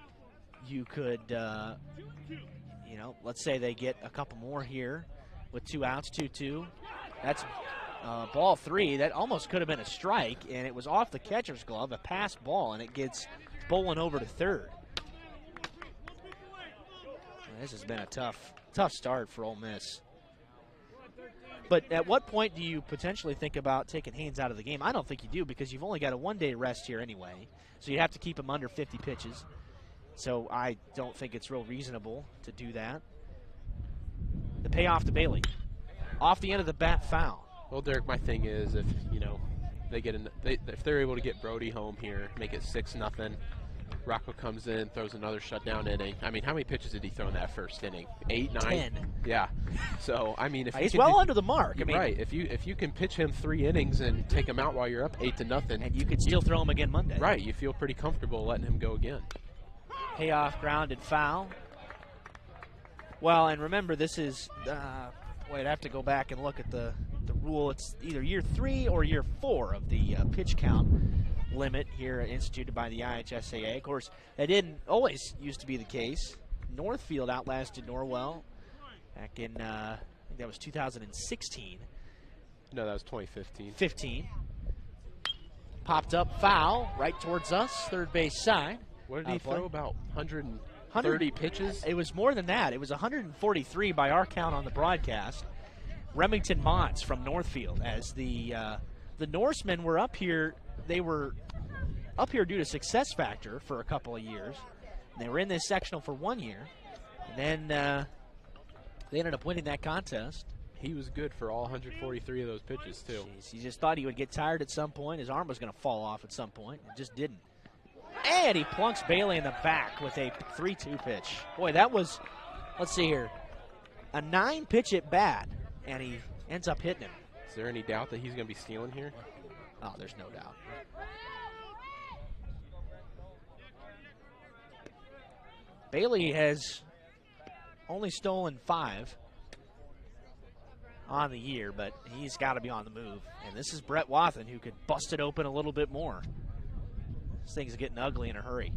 you could, you know, let's say they get a couple more here with 2 outs, 2-2. That's ball 3. That almost could have been a strike, and it was off the catcher's glove, a passed ball, and it gets bowling over to third. This has been a tough start for Ole Miss. But at what point do you potentially think about taking Haynes out of the game? I don't think you do, because you've only got a one-day rest here anyway, so you have to keep him under 50 pitches. So I don't think it's real reasonable to do that. The payoff to Bailey. Off the end of the bat, foul. Well, Derek, my thing is if, you know, if they're able to get Brody home here, make it 6-0, Rocco comes in, throws another shutdown inning. I mean, how many pitches did he throw in that first inning? 8, 9? 10. Yeah. So, I mean, if he's well under the mark. I mean, right. If you can pitch him 3 innings and take him out while you're up 8-0, and you could still throw him again Monday. Right. You feel pretty comfortable letting him go again. Payoff, grounded, foul. Well, and remember, this is boy, I'd have to go back and look at the rule. It's either year 3 or year 4 of the pitch count limit here instituted by the IHSAA. Of course, that didn't always used to be the case. Northfield outlasted Norwell back in, I think that was 2016. No, that was 2015. 15. Popped up, foul, right towards us, third base side. What did he throw, about 130 pitches? It was more than that. It was 143 by our count on the broadcast. Remington Motts from Northfield, as the Norsemen were up here. They were up here due to Success Factor for a couple of years. And they were in this sectional for 1 year. And then they ended up winning that contest. He was good for all 143 of those pitches, too. Jeez, he just thought he would get tired at some point. His arm was going to fall off at some point. It just didn't. And he plunks Bailey in the back with a 3-2 pitch. Boy, that was, let's see here, a 9-pitch at bat, and he ends up hitting him. Is there any doubt that he's going to be stealing here? Oh, there's no doubt. Bailey has only stolen 5 on the year, but he's got to be on the move. And this is Brett Wathen, who could bust it open a little bit more. This thing's getting ugly in a hurry.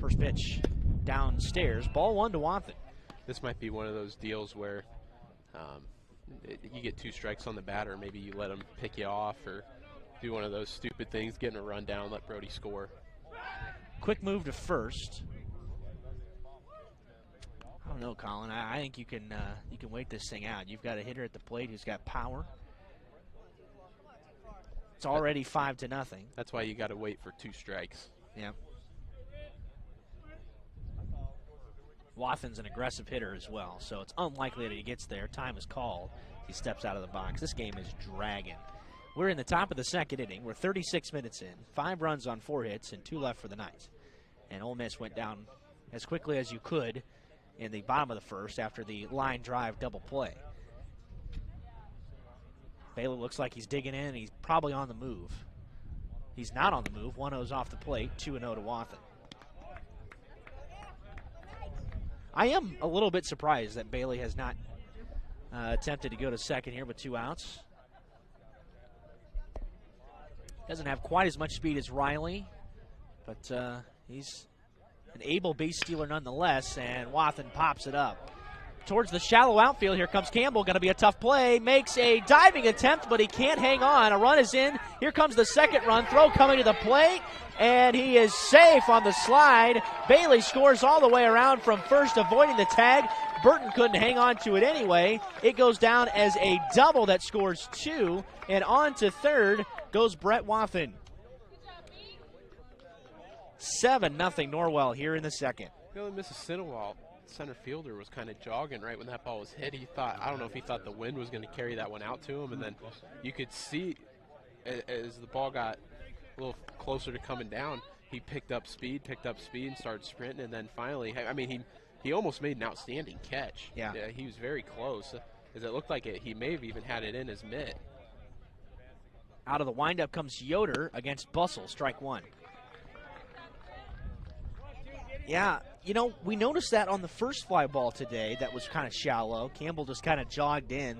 First pitch downstairs. Ball 1 to Wathen. This might be one of those deals where you get 2 strikes on the batter. Maybe you let him pick you off or do one of those stupid things, getting a run down, let Brody score. Quick move to first. I don't know, Colin. I think you can wait this thing out. You've got a hitter at the plate who's got power. It's already 5-0. That's why you got to wait for 2 strikes. Yeah. Wathen's an aggressive hitter as well, so it's unlikely that he gets there. Time is called. He steps out of the box. This game is dragging. We're in the top of the second inning. We're 36 minutes in. 5 runs on 4 hits and 2 left for the Knights. And Ole Miss went down as quickly as you could in the bottom of the first after the line drive double play. Bailey looks like he's digging in. He's probably on the move. He's not on the move. 1-0's off the plate. 2-0 to Wathen. I am a little bit surprised that Bailey has not attempted to go to second here with 2 outs. Doesn't have quite as much speed as Riley, but he's an able base stealer nonetheless, and Wathen pops it up. Towards the shallow outfield, here comes Campbell. Going to be a tough play. Makes a diving attempt, but he can't hang on. A run is in. Here comes the second run. Throw coming to the plate, and he is safe on the slide. Bailey scores all the way around from first, avoiding the tag. Burton couldn't hang on to it anyway. It goes down as a double that scores 2, and on to third goes Brett Wathen. 7-0 Norwell here in the second. You know, Mississinewa center fielder was kind of jogging right when that ball was hit. He thought, I don't know if he thought the wind was going to carry that one out to him, and then you could see as the ball got a little closer to coming down, he picked up speed and started sprinting, and then finally, I mean, he almost made an outstanding catch. Yeah. He was very close, as it looked like he may have even had it in his mitt. Out of the windup comes Yoder against Bussell, strike one. Yeah, you know, we noticed that on the first fly ball today that was kind of shallow. Campbell just kind of jogged in,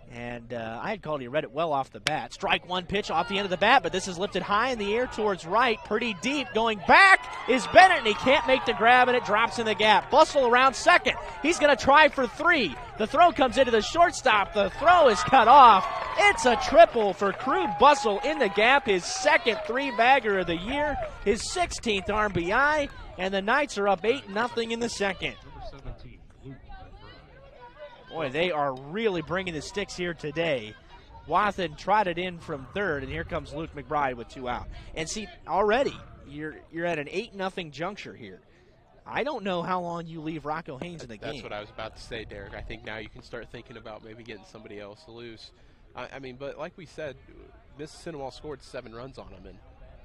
and I had called he read it well off the bat. Strike one pitch off the end of the bat, but this is lifted high in the air towards right, pretty deep. Going back is Bennett, and he can't make the grab, and it drops in the gap. Bussell around second. He's going to try for three. The throw comes into the shortstop. The throw is cut off. It's a triple for Crew Bussell in the gap, his second three-bagger of the year, his 16th RBI, and the Knights are up 8-0 in the second. Boy, they are really bringing the sticks here today. Wathen trotted in from third, and here comes Luke McBride with 2 out. And see, already you're at an 8-0 juncture here. I don't know how long you leave Rocco Haynes in the game. That's what I was about to say, Derek. I think now you can start thinking about maybe getting somebody else loose. I mean, but like we said, Mississinewa scored 7 runs on them in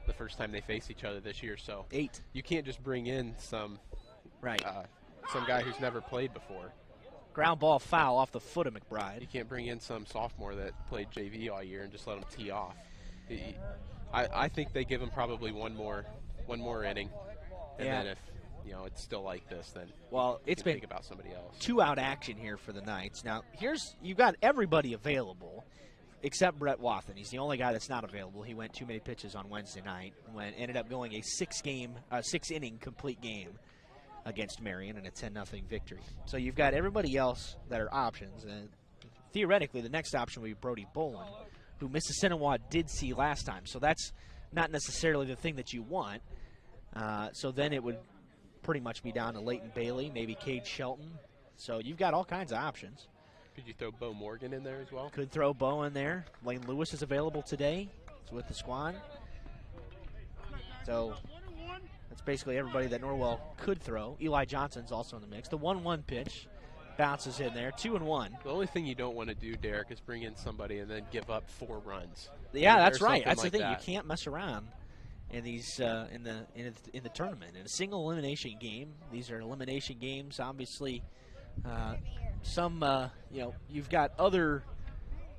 the first time they faced each other this year. So 8. You can't just bring in some guy who's never played before. Ground ball foul off the foot of McBride. You can't bring in some sophomore that played JV all year and just let him tee off. I think they give him probably one more inning, and then if it's still like this, then it's been think about somebody else. 2-out action here for the Knights. Now you've got everybody available except Brett Wathen. He's the only guy that's not available. He went too many pitches on Wednesday night ended up going a 6-inning complete game against Marion in a 10-0 victory. So you've got everybody else that are options, and theoretically the next option would be Brody Bolin, who Mississinewa did see last time. So that's not necessarily the thing that you want. So then it would pretty much be down to Leighton Bailey, maybe Cade Shelton. So you've got all kinds of options. Could you throw Bo Morgan in there as well? Could throw Bo in there. Lane Lewis is available today. He's with the squad. So that's basically everybody that Norwell could throw. Eli Johnson's also in the mix. The 1-1 pitch bounces in there, 2-1. The only thing you don't want to do, Derek, is bring in somebody and then give up 4 runs. Yeah, that's right. That's like the thing. You can't mess around in these in the tournament. In a single elimination game, these are elimination games. Obviously, you've got other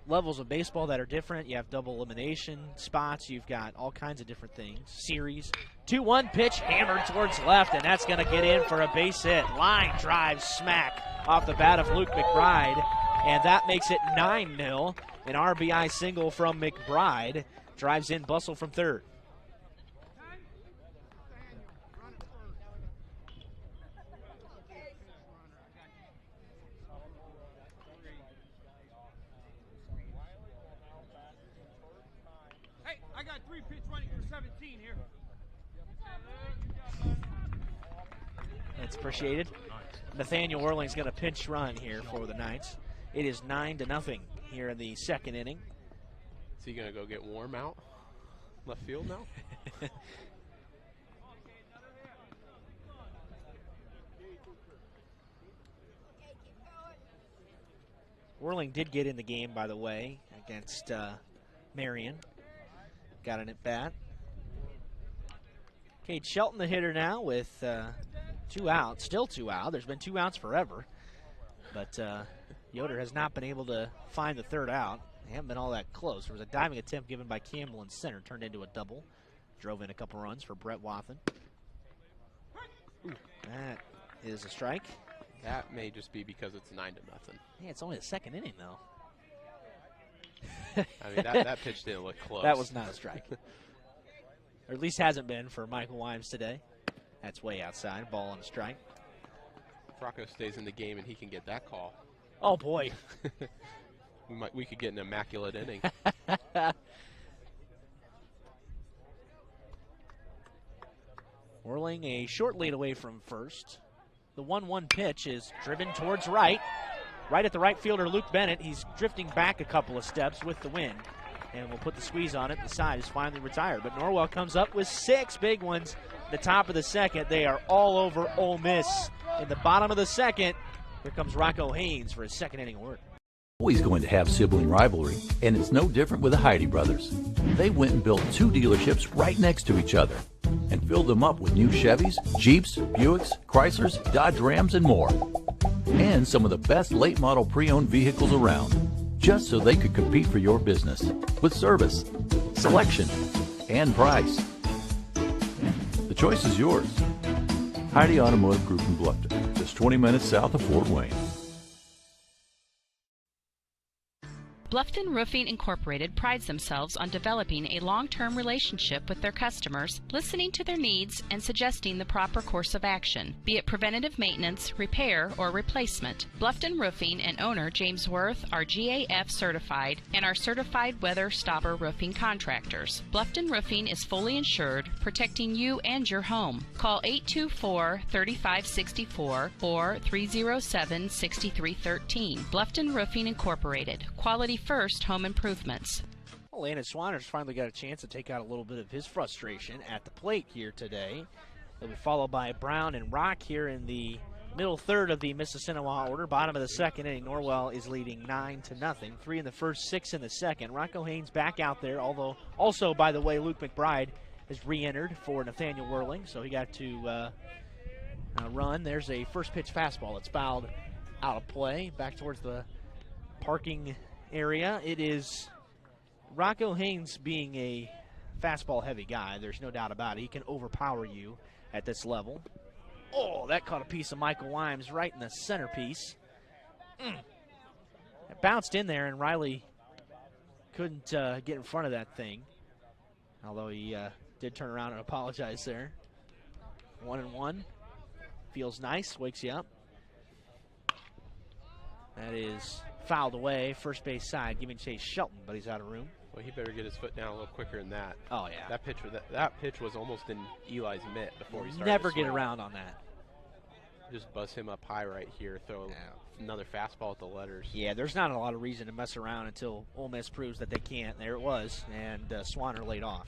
levels of baseball that are different. You have double elimination spots. You've got all kinds of different things. Series. 2-1 pitch hammered towards left, and that's going to get in for a base hit. Line drive smack off the bat of Luke McBride, and that makes it 9-0. An RBI single from McBride drives in Bussell from third. I got 3 pitch running for 17 here. That's appreciated. Nathaniel Orling's going to pinch run here for the Knights. It is 9-0 here in the second inning. Is he going to go get warm out left field now? Orling did get in the game, by the way, against Marion. Got an at bat. Cade Shelton, the hitter now, with 2 outs. Still 2 out. There's been 2 outs forever. But Yoder has not been able to find the 3rd out. They haven't been all that close. There was a diving attempt given by Campbell in center, turned into a double. Drove in a couple runs for Brett Wathen. That is a strike. That may just be because it's 9-0. Yeah, it's only the second inning, though. I mean, that pitch didn't look close. That was not a strike. Or at least hasn't been for Michael Wimes today. That's way outside. Ball on a strike. If Rocco stays in the game and he can get that call. Oh, boy. we could get an immaculate inning. Orling a short lead away from first. The 1-1 pitch is driven towards right. Right at the right fielder, Luke Bennett. He's drifting back a couple of steps with the wind. And we'll put the squeeze on it. The side is finally retired. But Norwell comes up with 6 big ones. The top of the second. They are all over Ole Miss. In the bottom of the second, here comes Rocco Haynes for his second inning of work. Always going to have sibling rivalry, and it's no different with the Heidi brothers. They went and built 2 dealerships right next to each other. and filled them up with new Chevys, Jeeps, Buicks, Chryslers, Dodge Rams, and more. And some of the best late model pre-owned vehicles around, just so they could compete for your business with service, selection, and price. The choice is yours. Heidi Automotive Group in Bluffton, just 20 minutes south of Fort Wayne. Bluffton Roofing Incorporated prides themselves on developing a long-term relationship with their customers, listening to their needs and suggesting the proper course of action, be it preventative maintenance, repair, or replacement. Bluffton Roofing and owner James Worth are GAF certified and are certified weather stopper roofing contractors. Bluffton Roofing is fully insured, protecting you and your home. Call 824-3564 or 307-6313. Bluffton Roofing Incorporated. Quality first home improvements. Well, Landon Swanner's finally got a chance to take out a little bit of his frustration at the plate here today. They'll be followed by Brown and Rock here in the middle third of the Mississinewa order. Bottom of the second inning, Norwell is leading 9-0. 3 in the first, 6 in the second. Rocco Haynes back out there, although also, by the way, Luke McBride has re-entered for Nathaniel Whirling, so he got to run. There's a first pitch fastball that's fouled out of play, back towards the parking area. It is Rocco Haynes, being a fastball heavy guy, there's no doubt about it. He can overpower you at this level. Oh, that caught a piece of Michael Wimes right in the centerpiece. It bounced in there, and Riley couldn't get in front of that thing, although he did turn around and apologize there. 1-1. Feels nice, wakes you up. That is fouled away, first base side, giving Chase Shelton, but he's out of room. Well, he better get his foot down a little quicker than that. Oh, yeah. That pitch was almost in Eli's mitt before he started. Never get around on that. Just buzz him up high right here, throw another fastball at the letters. Yeah, there's not a lot of reason to mess around until Ole Miss proves that they can't. There it was, and Swanner laid off.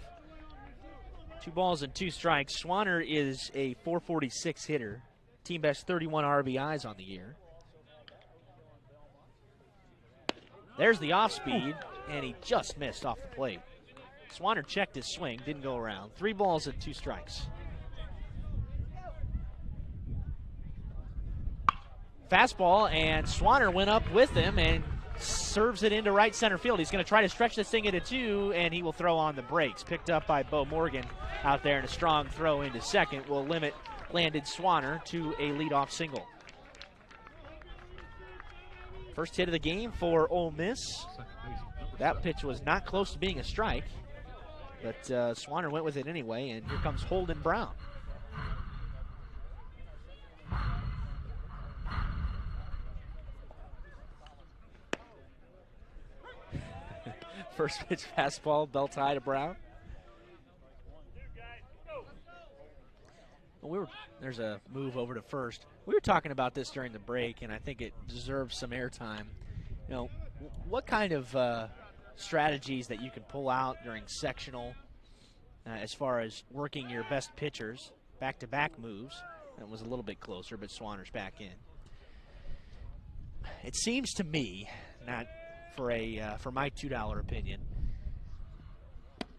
2 balls and 2 strikes. Swanner is a 446 hitter. Team best 31 RBIs on the year. There's the off speed, and he just missed off the plate. Swanner checked his swing, didn't go around. 3 balls and 2 strikes. Fastball, and Swanner went up with him and serves it into right center field. He's going to try to stretch this thing into 2, and he will throw on the brakes. Picked up by Bo Morgan out there, and a strong throw into second will limit Landon Swanner to a leadoff single. First hit of the game for Ole Miss. That pitch was not close to being a strike, but Swanner went with it anyway, and here comes Holden Brown. First pitch fastball, belt high to Brown. There's a move over to first. We were talking about this during the break, and I think it deserves some airtime. You know, what kind of strategies that you can pull out during sectional as far as working your best pitchers, back-to-back moves. That was a little bit closer, but Swanner's back in. It seems to me, not for my $2 opinion,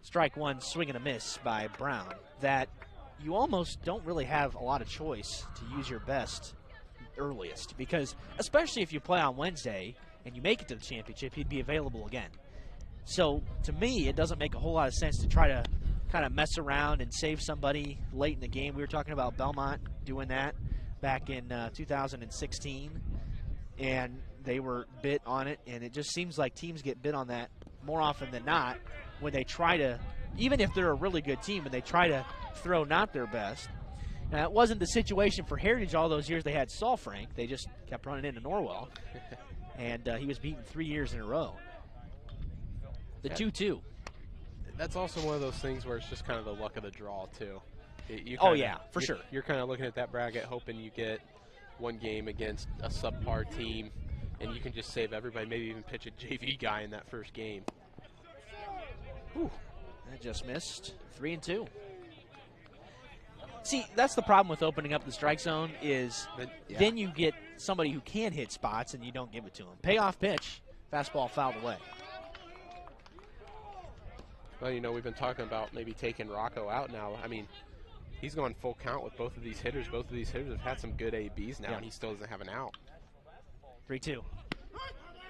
strike one, swing and a miss by Brown, that you almost don't really have a lot of choice to use your best earliest, because especially if you play on Wednesday and you make it to the championship, he'd be available again. So to me, it doesn't make a whole lot of sense to try to kind of mess around and save somebody late in the game. We were talking about Belmont doing that back in 2016, and they were bit on it, and it just seems like teams get bit on that more often than not when they try to, even if they're a really good team, and they try to throw not their best. Now, it wasn't the situation for Heritage all those years they had Saul Frank. They just kept running into Norwell, and he was beaten 3 years in a row. The 2-2. That's also one of those things where it's just kind of the luck of the draw, too. For sure. You're kind of looking at that bracket hoping you get one game against a subpar team, and you can just save everybody, maybe even pitch a JV guy in that first game. Whew. That just missed. 3-2. See, that's the problem with opening up the strike zone is then you get somebody who can hit spots and you don't give it to them. Payoff pitch, fastball fouled away. Well, you know, we've been talking about maybe taking Rocco out now. I mean, He's gone full count with both of these hitters. Both of these hitters have had some good ABs now, and he still doesn't have an out. 3-2.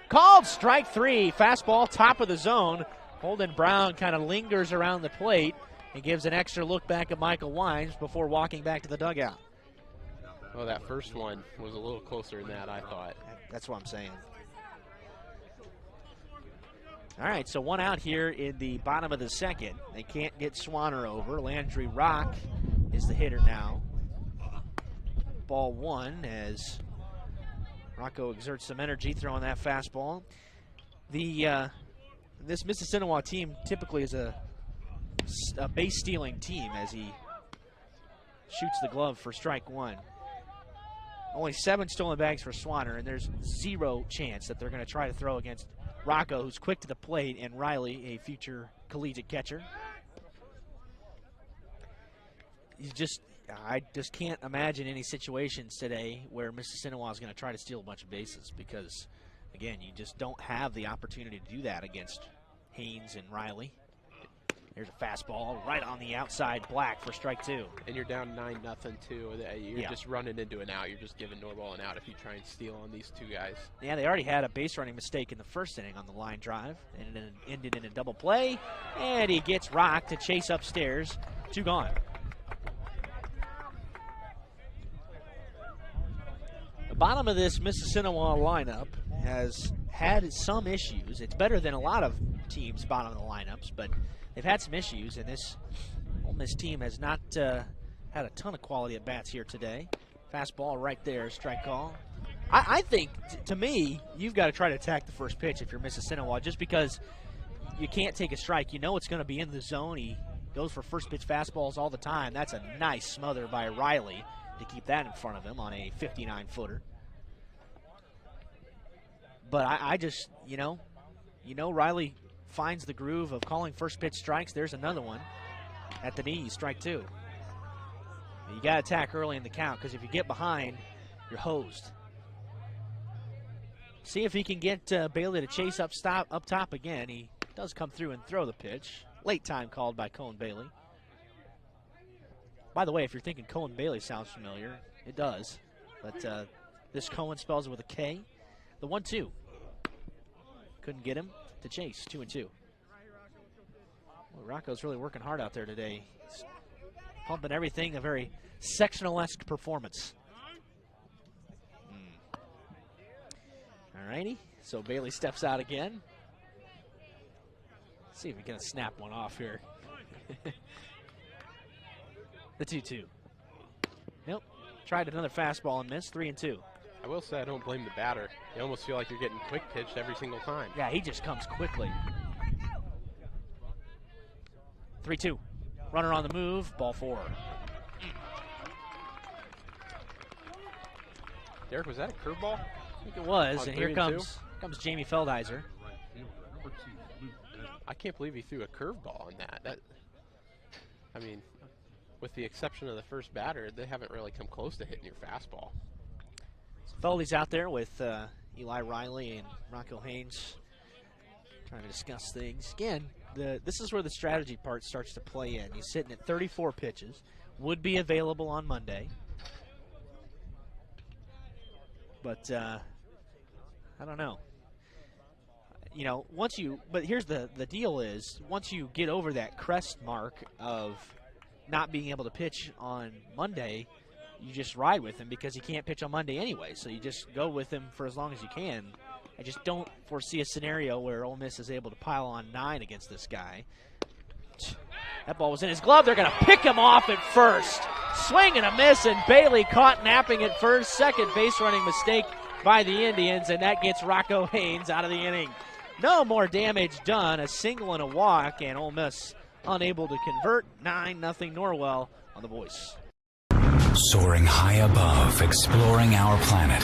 Called strike 3. Fastball, top of the zone. Holden Brown kind of lingers around the plate and gives an extra look back at Michael Wimes before walking back to the dugout. Well, that first one was a little closer than that, I thought. That's what I'm saying. All right, so one out here in the bottom of the second. They can't get Swanner over. Landry Rock is the hitter now. Ball 1 as Rocco exerts some energy throwing that fastball. This Mississinewa team typically is a base stealing team as he shoots the glove for strike 1. Only 7 stolen bags for Swanner, and there's zero chance that they're going to try to throw against Rocco, who's quick to the plate, and Riley, a future collegiate catcher. I just can't imagine any situations today where Mississinewa is going to try to steal a bunch of bases because, again, you just don't have the opportunity to do that against Haynes and Riley. Here's a fastball right on the outside, Black for strike 2. And you're down 9-0 too. You're just running into an out. You're just giving Norwell an out if you try and steal on these two guys. Yeah, they already had a base running mistake in the first inning on the line drive, and it ended in a double play. And he gets Rock to chase upstairs. 2 gone. The bottom of this Mississinewa lineup has had some issues. It's better than a lot of teams' bottom of the lineups, but they've had some issues, and this Ole Miss team has not had a ton of quality at bats here today. Fastball right there, strike call. I think, to me, you've got to try to attack the first pitch if you're Mississinewa, just because you can't take a strike. You know it's going to be in the zone. He goes for first pitch fastballs all the time. That's a nice smother by Riley to keep that in front of him on a 59-footer. But I just, Riley finds the groove of calling first pitch strikes. There's another one at the knees, strike 2. You got to attack early in the count because if you get behind, you're hosed. See if he can get Bailey to chase up top again. He does come through and throw the pitch. Late time called by Cohen Bailey. By the way, if you're thinking Cohen Bailey sounds familiar, it does. But this Cohen spells it with a K. The 1-2. Couldn't get him to chase. 2-2. Well, Rocco's really working hard out there today. He's pumping everything, a very sectional-esque performance. All righty. So Bailey steps out again. Let's see if he can snap one off here. The 2-2. Nope. Tried another fastball and missed. 3-2. I will say I don't blame the batter. You almost feel like you're getting quick pitched every single time. Yeah, he just comes quickly. 3-2. Runner on the move. Ball 4. Derek, was that a curveball? I think it was, and here comes Jamie Feldheiser. I can't believe he threw a curveball on that. I mean, with the exception of the first batter, they haven't really come close to hitting your fastball. Feldy's out there with Eli Riley and Rocco Haynes trying to discuss things. Again, this is where the strategy part starts to play in. He's sitting at 34 pitches. Would be available on Monday. But I don't know. But here's the deal is, once you get over that crest mark of not being able to pitch on Monday, you just ride with him because he can't pitch on Monday anyway. So you just go with him for as long as you can. I just don't foresee a scenario where Ole Miss is able to pile on 9 against this guy. That ball was in his glove. They're going to pick him off at first. Swing and a miss, and Bailey caught napping at first. Second base running mistake by the Indians, and that gets Rocco Haynes out of the inning. No more damage done. A single and a walk, and Ole Miss unable to convert. 9-0 Norwell on the Voice. Soaring high above, exploring our planet.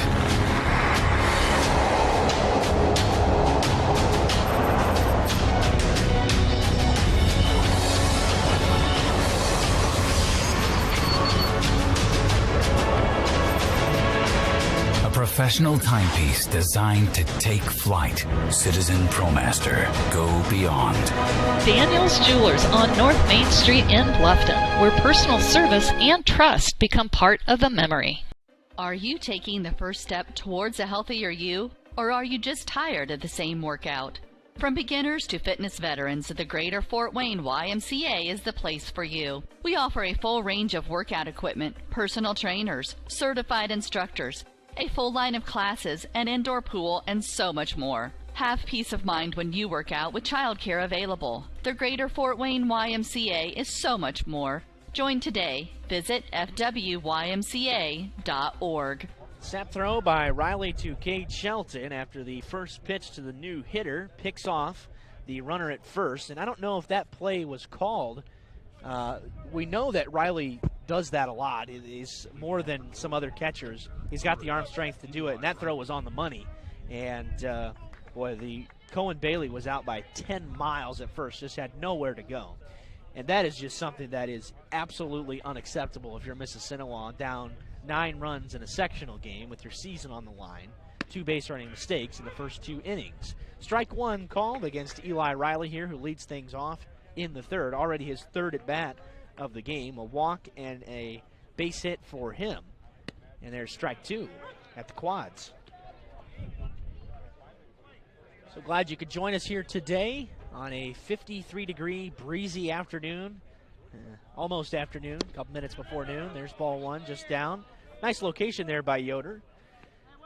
professional timepiece designed to take flight. Citizen ProMaster. Go beyond. Daniel's Jewelers on North Main Street in Bluffton, where personal service and trust become part of the memory. Are you taking the first step towards a healthier you, or are you just tired of the same workout? From beginners to fitness veterans, the Greater Fort Wayne YMCA is the place for you. We offer a full range of workout equipment, personal trainers, certified instructors, a full line of classes, an indoor pool, and so much more. Have peace of mind when you work out with childcare available. The Greater Fort Wayne YMCA is so much more. Join today. Visit fwymca.org. Snap throw by Riley to Cade Shelton after the first pitch to the new hitter. Picks off the runner at first, and I don't know if that play was called. We know that Riley does that a lot. He's more than some other catchers. He's got the arm strength to do it, and that throw was on the money. And, boy, the Cohen Bailey was out by 10 miles at first, just had nowhere to go. And that is just something that is absolutely unacceptable if you're Mississinewa down 9 runs in a sectional game with your season on the line. 2 base running mistakes in the first 2 innings. Strike 1 called against Eli Riley here, who leads things off in the third. Already his third at bat of the game. A walk and a base hit for him. And there's strike 2 at the quads. So glad you could join us here today on a 53-degree breezy afternoon. Almost afternoon, a couple minutes before noon. There's ball 1 just down. Nice location there by Yoder.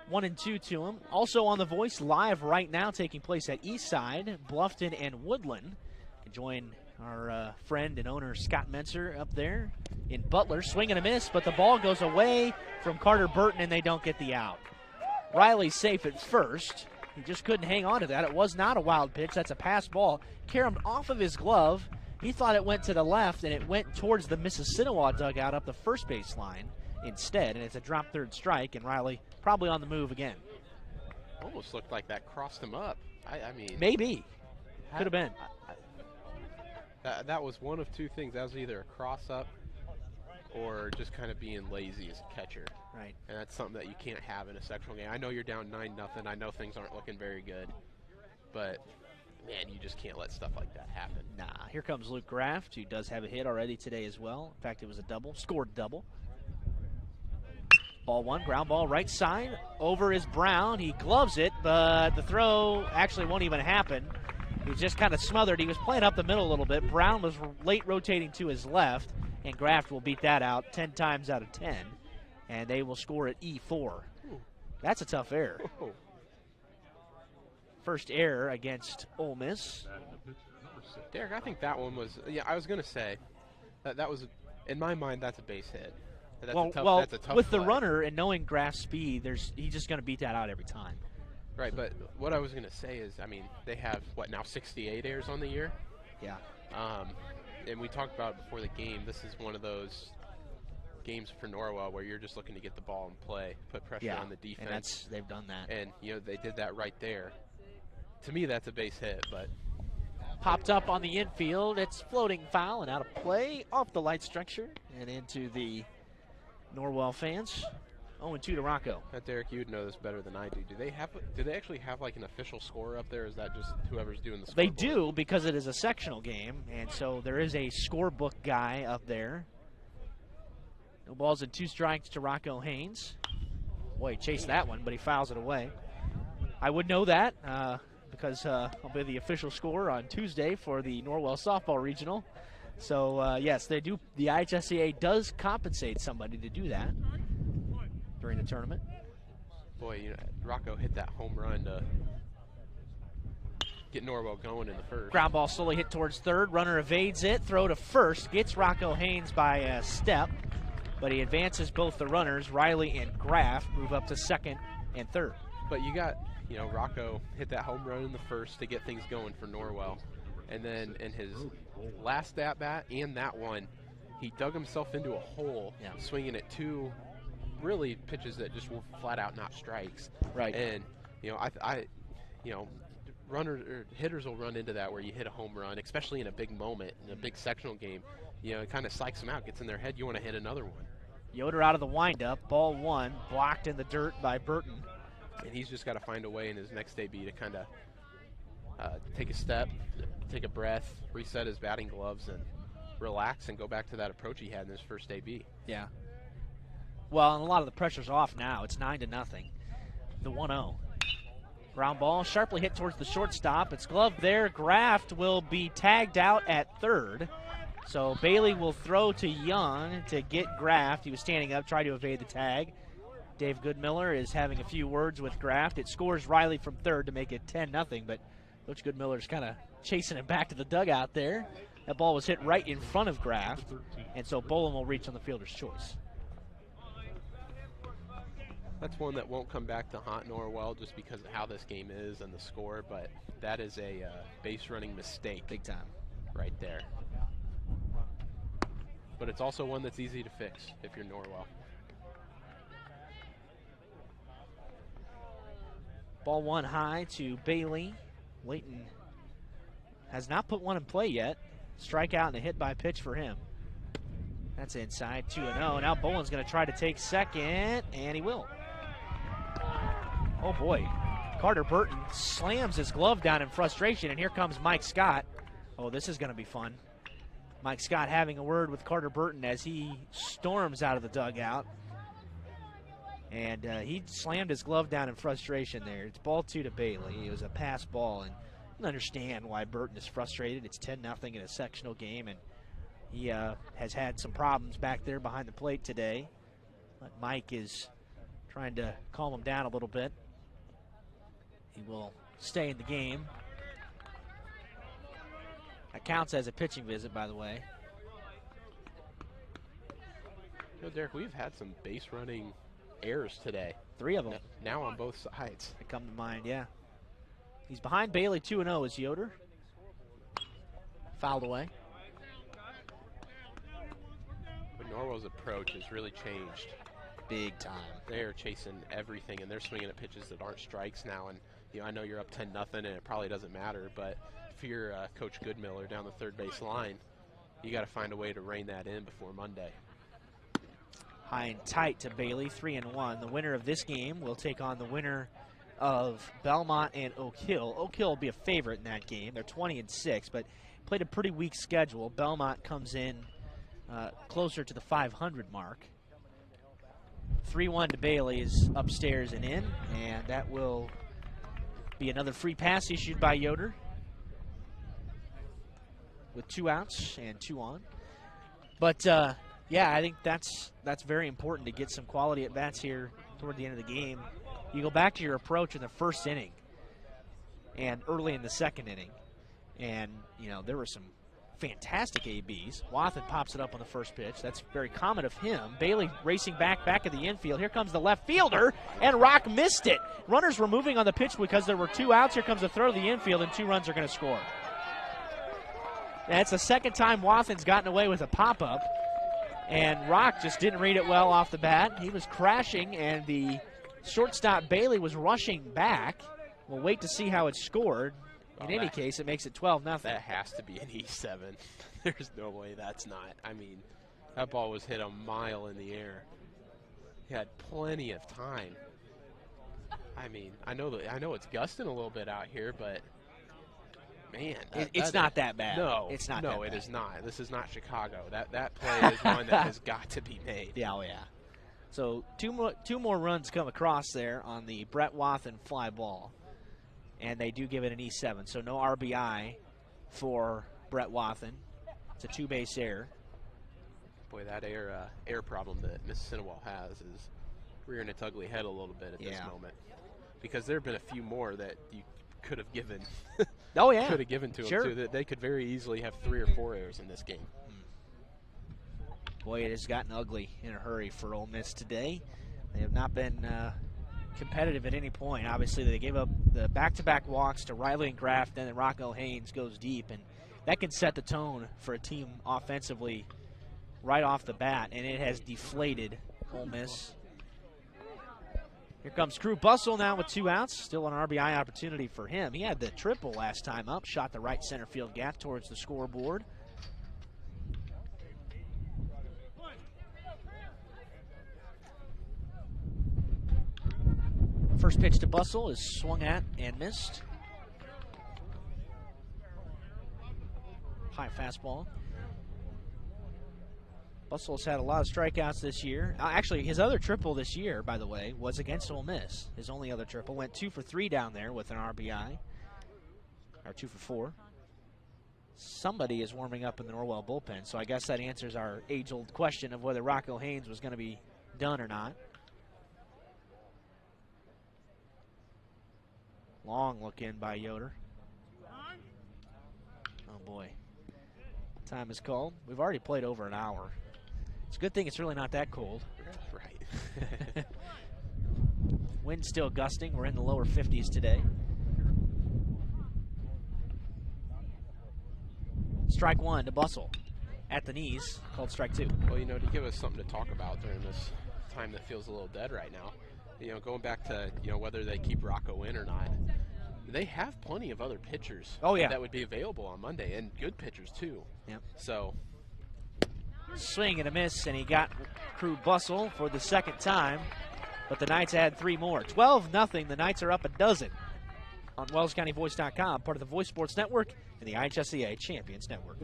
1 and 2 to him. Also on the Voice live right now, taking place at Eastside, Bluffton, and Woodland. You can join our friend and owner Scott Menser up there in Butler. Swing and a miss, but the ball goes away from Carter Burton, and they don't get the out. Riley's safe at first. He just couldn't hang on to that. It was not a wild pitch. That's a pass ball. Caromed off of his glove. He thought it went to the left, and it went towards the Mississinewa dugout up the first base line instead, and it's a drop third strike, and Riley probably on the move again. Almost looked like that crossed him up. I mean, maybe. Could have been. That was one of 2 things. That was either a cross up or just kind of being lazy as a catcher. Right. And that's something that you can't have in a sectional game. I know you're down 9-0. I know things aren't looking very good, but man, you just can't let stuff like that happen. Nah. Here comes Luke Graft, who does have a hit already today as well. In fact, it was a double. Scored double. Ball 1, ground ball right side. Over is Brown. He gloves it, but the throw actually won't even happen. He's just kind of smothered. He was playing up the middle a little bit. Brown was late rotating to his left, and Graft will beat that out 10 times out of 10. And they will score at E4. Ooh. That's a tough error. Ooh. First error against Ole Miss. Derek, I think that one was, I was going to say, that was, in my mind, that's a base hit. That's a tough with play. The runner and knowing Graft's speed, he's just going to beat that out every time. Right, but what I was going to say is, I mean, they have, now 68 errors on the year? Yeah. And we talked about it before the game. This is one of those games for Norwell where you're just looking to get the ball in play, put pressure on the defense. And they've done that. And, they did that right there. To me, that's a base hit, but popped up on the infield. It's floating foul and out of play, off the light structure and into the Norwell fans. 0-2 to Rocco. Derek, you would know this better than I do. Do they actually have like an official scorer up there? Or is that just whoever's doing the scoreboard? They do, because it is a sectional game, and so there is a scorebook guy up there. No balls and 2 strikes to Rocco Haynes. Boy, he chased that one, but he fouls it away. I would know that because I'll be the official scorer on Tuesday for the Norwell softball regional. So yes, they do. The IHSCA does compensate somebody to do that during the tournament. Boy, Rocco hit that home run to get Norwell going in the first. Ground ball slowly hit towards third. Runner evades it. Throw to first. Gets Rocco Haynes by a step, but he advances both the runners. Riley and Graff move up to second and third. But you got, Rocco hit that home run in the first to get things going for Norwell. And then in his last at-bat and that one, he dug himself into a hole, swinging at 2 really pitches that just were flat out not strikes. Right. And, runners or hitters will run into that where you hit a home run, especially in a big moment, in a big sectional game. It kind of psychs them out, gets in their head, you want to hit another one. Yoder out of the windup. Ball 1, blocked in the dirt by Burton. And he's just got to find a way in his next AB to kind of take a step, take a breath, reset his batting gloves, and relax and go back to that approach he had in his first AB. Yeah. Well, and a lot of the pressure's off now. It's 9-0. The 1-0. Ground ball sharply hit towards the shortstop. It's gloved there. Graft will be tagged out at third. So Bailey will throw to Young to get Graft. He was standing up, tried to evade the tag. Dave Goodmiller is having a few words with Graft. It scores Riley from third to make it 10-0, but Coach Goodmiller's kind of chasing him back to the dugout there. That ball was hit right in front of Graft, and so Bolin will reach on the fielder's choice. That's one that won't come back to haunt Norwell just because of how this game is and the score, but that is a base running mistake. Big time. Right there. But it's also one that's easy to fix if you're Norwell. Ball one high to Bailey. Layton has not put one in play yet. Strikeout and a hit by pitch for him. That's inside, 2-0. Now Bolin's going to try to take second, and he will. Oh boy, Carter Burton slams his glove down in frustration, and here comes Mike Scott. Oh, this is going to be fun. Mike Scott having a word with Carter Burton as he storms out of the dugout. And he slammed his glove down in frustration there. It's ball 2 to Bailey. It was a pass ball, and you can understand why Burton is frustrated. It's 10-0 in a sectional game, and he has had some problems back there behind the plate today. But Mike is trying to calm him down a little bit. He will stay in the game. That counts as a pitching visit, by the way. You know, Derek, we've had some base running errors today. 3 of them. Now on both sides. They come to mind, yeah. He's behind Bailey 2-0 is Yoder. Fouled away. But Norwell's approach has really changed. Big time. They are chasing everything, and they're swinging at pitches that aren't strikes now. And you know, I know you're up 10-0, and it probably doesn't matter. But if you're Coach Goodmiller down the third base line, you got to find a way to rein that in before Monday. High and tight to Bailey, 3-1. The winner of this game will take on the winner of Belmont and Oak Hill. Oak Hill will be a favorite in that game. They're 20-6, but played a pretty weak schedule. Belmont comes in closer to the 500 mark. 3-1 to Bailey is upstairs and in, and that will be another free pass issued by Yoder with 2 outs and 2 on. But yeah, I think that's very important to get some quality at bats here toward the end of the game. You go back to your approach in the first inning and early in the second inning, and you know there were some fantastic ABs. Wathen pops it up on the first pitch. That's very common of him. Bailey racing back of the infield. Here comes the left fielder, and Rock missed it. Runners were moving on the pitch because there were 2 outs. Here comes the throw to the infield, and 2 runs are going to score. That's the second time Wathen's gotten away with a pop-up, and Rock just didn't read it well off the bat. He was crashing, and the shortstop Bailey was rushing back. We'll wait to see how it's scored. In any case, it makes it 12-0. That has to be an E7. There's no way that's not. I mean, that ball was hit a mile in the air. He had plenty of time. I mean, I know it's gusting a little bit out here, but man, it's not that bad. No, it's not. No, that it bad. is not. This is not Chicago. That play is one that has got to be made. Yeah, oh yeah. So two more runs come across there on the Brett Wathen fly ball. And they do give it an E7, so no RBI for Brett Wathen. It's a 2-base error. Boy, that air problem that Mississinewa has is rearing its ugly head a little bit at this moment. Because there have been a few more that you could have given. Oh, yeah. Could have given to them, too. That they could very easily have 3 or 4 errors in this game. Boy, it has gotten ugly in a hurry for Ole Miss today. They have not been competitive at any point. Obviously, they gave up the back-to-back walks to Riley and Graft, and then Rocco Haynes goes deep, and that can set the tone for a team offensively right off the bat, and it has deflated Ole Miss. Here comes Crew Bustle now with 2 outs. Still an RBI opportunity for him. He had the triple last time up, shot the right center field gap towards the scoreboard. First pitch to Bustle is swung at and missed. High fastball. Bustle's had a lot of strikeouts this year. Actually, his other triple this year, by the way, was against Ole Miss. His only other triple. Went 2 for 3 down there with an RBI. Or 2 for 4. Somebody is warming up in the Norwell bullpen, so I guess that answers our age-old question of whether Rocco Haynes was going to be done or not. Long look in by Yoder. Oh boy. Time is called. We've already played over an hour. It's a good thing it's really not that cold. Right. Wind's still gusting. We're in the lower 50s today. Strike one to Bustle. At the knees, called strike 2. Well, you know, to give us something to talk about during this time that feels a little dead right now, you know, going back to, you know, whether they keep Rocco in or not, they have plenty of other pitchers that would be available on Monday, and good pitchers too. Yep. So swing and a miss, and he got Crew Bustle for the second time, but the Knights add 3 more. 12-0. The Knights are up a dozen on WellsCountyVoice.com, part of the Voice Sports Network and the IHSCA Champions Network.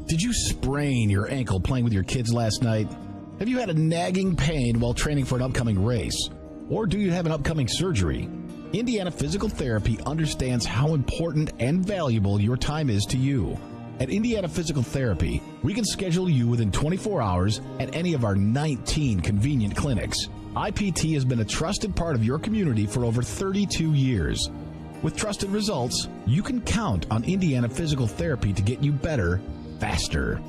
Did you sprain your ankle playing with your kids last night? Have you had a nagging pain while training for an upcoming race? Or do you have an upcoming surgery? Indiana Physical Therapy understands how important and valuable your time is to you. At Indiana Physical Therapy, we can schedule you within 24 hours at any of our 19 convenient clinics. IPT has been a trusted part of your community for over 32 years. With trusted results, you can count on Indiana Physical Therapy to get you better, faster.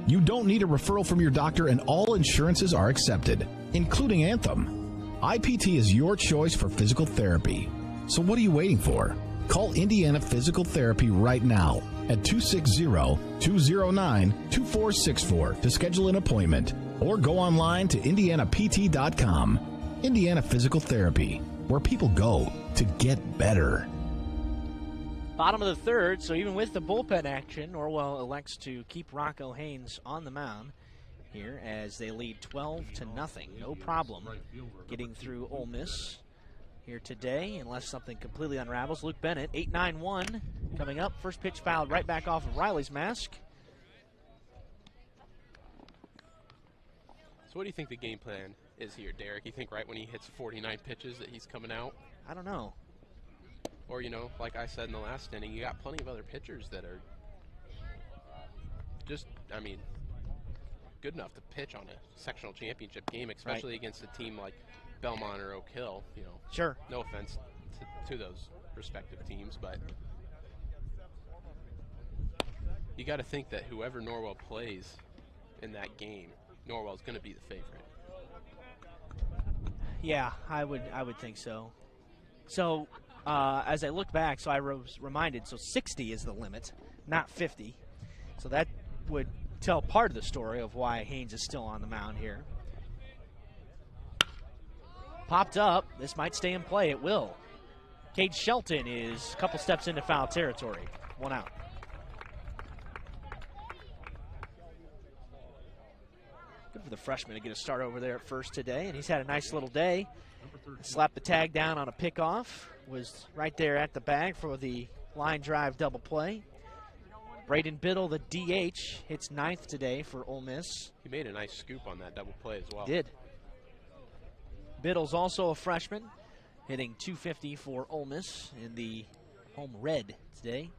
You don't need a referral from your doctor, and all insurances are accepted, including Anthem. IPT is your choice for physical therapy. So what are you waiting for? Call Indiana Physical Therapy right now at 260-209-2464 to schedule an appointment, or go online to indianapt.com. Indiana Physical Therapy, where people go to get better. Bottom of the third, so even with the bullpen action, Norwell elects to keep Rocco Haynes on the mound here as they lead 12-0. No problem getting through Ole Miss here today unless something completely unravels. Luke Bennett, 8-9-1 coming up. First pitch fouled right back off of Riley's mask. what do you think the game plan is here, Derek? You think right when he hits 49 pitches that he's coming out? I don't know. Or, you know, like I said in the last inning, you got plenty of other pitchers that are just, I mean, good enough to pitch on a sectional championship game, especially against a team like Belmont or Oak Hill, you know. Sure. No offense to those respective teams, but you got to think that whoever Norwell plays in that game, Norwell's going to be the favorite. Yeah, I would think so. So, as I look back, so I was reminded, so 60 is the limit, not 50. So that would tell part of the story of why Haynes is still on the mound here. Popped up. This might stay in play. It will. Cade Shelton is a couple steps into foul territory. One out. Good for the freshman to get a start over there at first today, and he's had a nice little day. Slapped the tag down on a pickoff. Was right there at the bag for the line drive double play. Braden Biddle, the DH, hits ninth today for Ole Miss. He made a nice scoop on that double play as well. Did. Biddle's also a freshman, hitting .250 for Ole Miss in the home red today.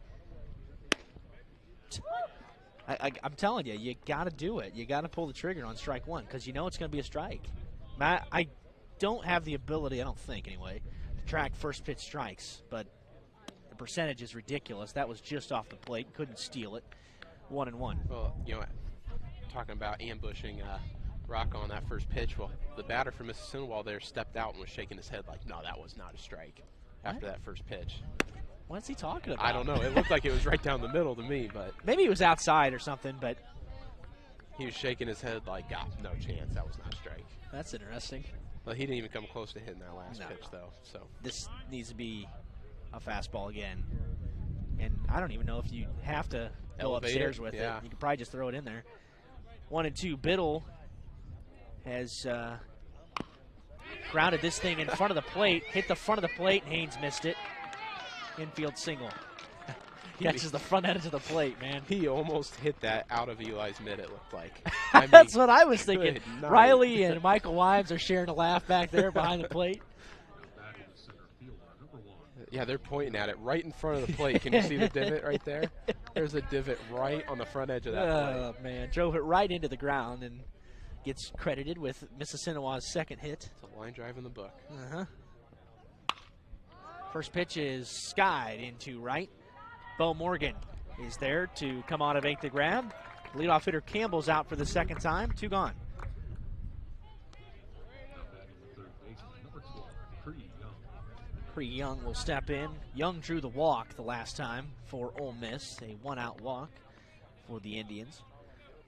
I'm telling you, you got to do it. You got to pull the trigger on strike one because you know it's going to be a strike. I don't have the ability, I don't think anyway, to track first pitch strikes, but the percentage is ridiculous. That was just off the plate. Couldn't steal it. 1-1. Well, you know, talking about ambushing Rocco on that first pitch, well, the batter from Mississinewa there stepped out and was shaking his head like, no, that was not a strike after that first pitch. What's he talking about? I don't know. It looked like it was right down the middle to me, but maybe he was outside or something, but he was shaking his head like, no chance, that was not a strike. That's interesting. Well, he didn't even come close to hitting that last pitch, though. So this needs to be a fastball again. And I don't even know if you have to go upstairs with it. You could probably just throw it in there. 1-2, Biddle has Grounded this thing in front of the plate, hit the front of the plate, and Haynes missed it. Infield single. Catches the front edge of the plate, man. He almost hit that out of Eli's mitt, it looked like. That's what I was thinking. Good night. Riley and Michael Wives are sharing a laugh back there behind the plate. Yeah, they're pointing at it right in front of the plate. Can you see the divot right there? There's a divot right on the front edge of that plate. Oh, man. Drove it right into the ground and gets credited with Mississinewa's second hit. It's a line drive in the book. First pitch is skied into right. Bo Morgan is there to come on to make the grab. Leadoff hitter Campbell's out for the second time. 2 gone. Young will step in. Young drew the walk the last time for Ole Miss, a 1-out walk for the Indians.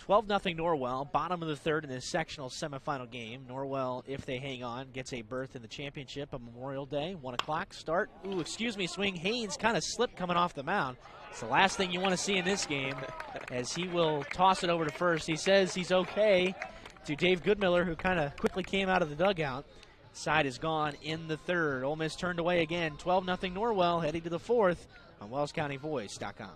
12-0 Norwell, bottom of the third in this sectional semifinal game. Norwell, if they hang on, gets a berth in the championship on Memorial Day. 1 o'clock start. Ooh, excuse me, swing. Haynes kind of slipped coming off the mound. It's the last thing you want to see in this game as he will toss it over to first. He says he's okay to Dave Goodmiller, who kind of quickly came out of the dugout. Side is gone in the third. Ole Miss turned away again. 12-0 Norwell, heading to the fourth on WellsCountyVoice.com.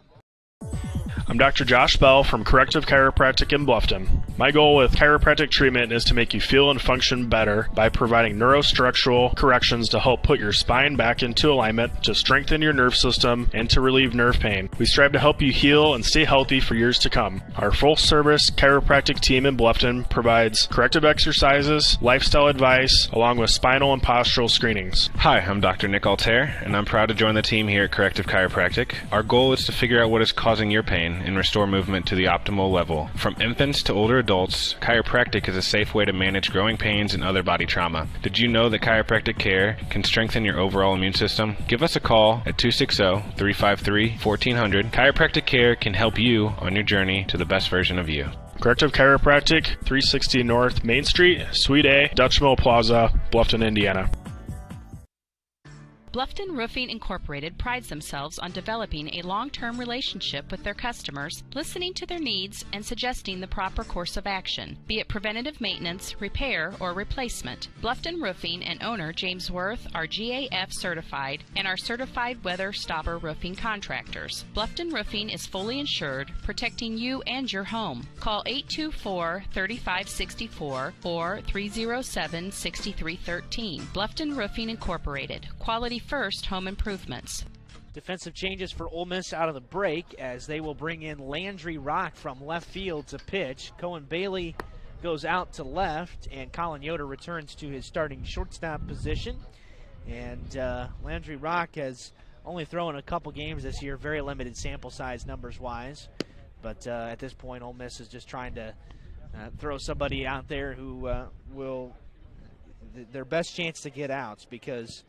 I'm Dr. Josh Bell from Corrective Chiropractic in Bluffton. My goal with chiropractic treatment is to make you feel and function better by providing neurostructural corrections to help put your spine back into alignment, to strengthen your nerve system, and to relieve nerve pain. We strive to help you heal and stay healthy for years to come. Our full-service chiropractic team in Bluffton provides corrective exercises, lifestyle advice, along with spinal and postural screenings. Hi, I'm Dr. Nick Altair, and I'm proud to join the team here at Corrective Chiropractic. Our goal is to figure out what is causing your pain and restore movement to the optimal level. From infants to older adults, chiropractic is a safe way to manage growing pains and other body trauma. Did you know that chiropractic care can strengthen your overall immune system? Give us a call at 260-353-1400. Chiropractic care can help you on your journey to the best version of you. Corrective Chiropractic, 360 North Main Street, Suite A, Dutch Mill Plaza, Bluffton, Indiana. Bluffton Roofing Incorporated prides themselves on developing a long-term relationship with their customers, listening to their needs and suggesting the proper course of action, be it preventative maintenance, repair, or replacement. Bluffton Roofing and owner James Worth are GAF certified and are certified weather stopper roofing contractors. Bluffton Roofing is fully insured, protecting you and your home. Call 824-3564 or 307-6313. Bluffton Roofing Incorporated. Quality first home improvements. Defensive changes for Ole Miss out of the break as they will bring in Landry Rock from left field to pitch. Cohen Bailey goes out to left, and Colin Yoder returns to his starting shortstop position. And Landry Rock has only thrown a couple games this year, very limited sample size numbers-wise. But at this point, Ole Miss is just trying to throw somebody out there who will their best chance to get outs, because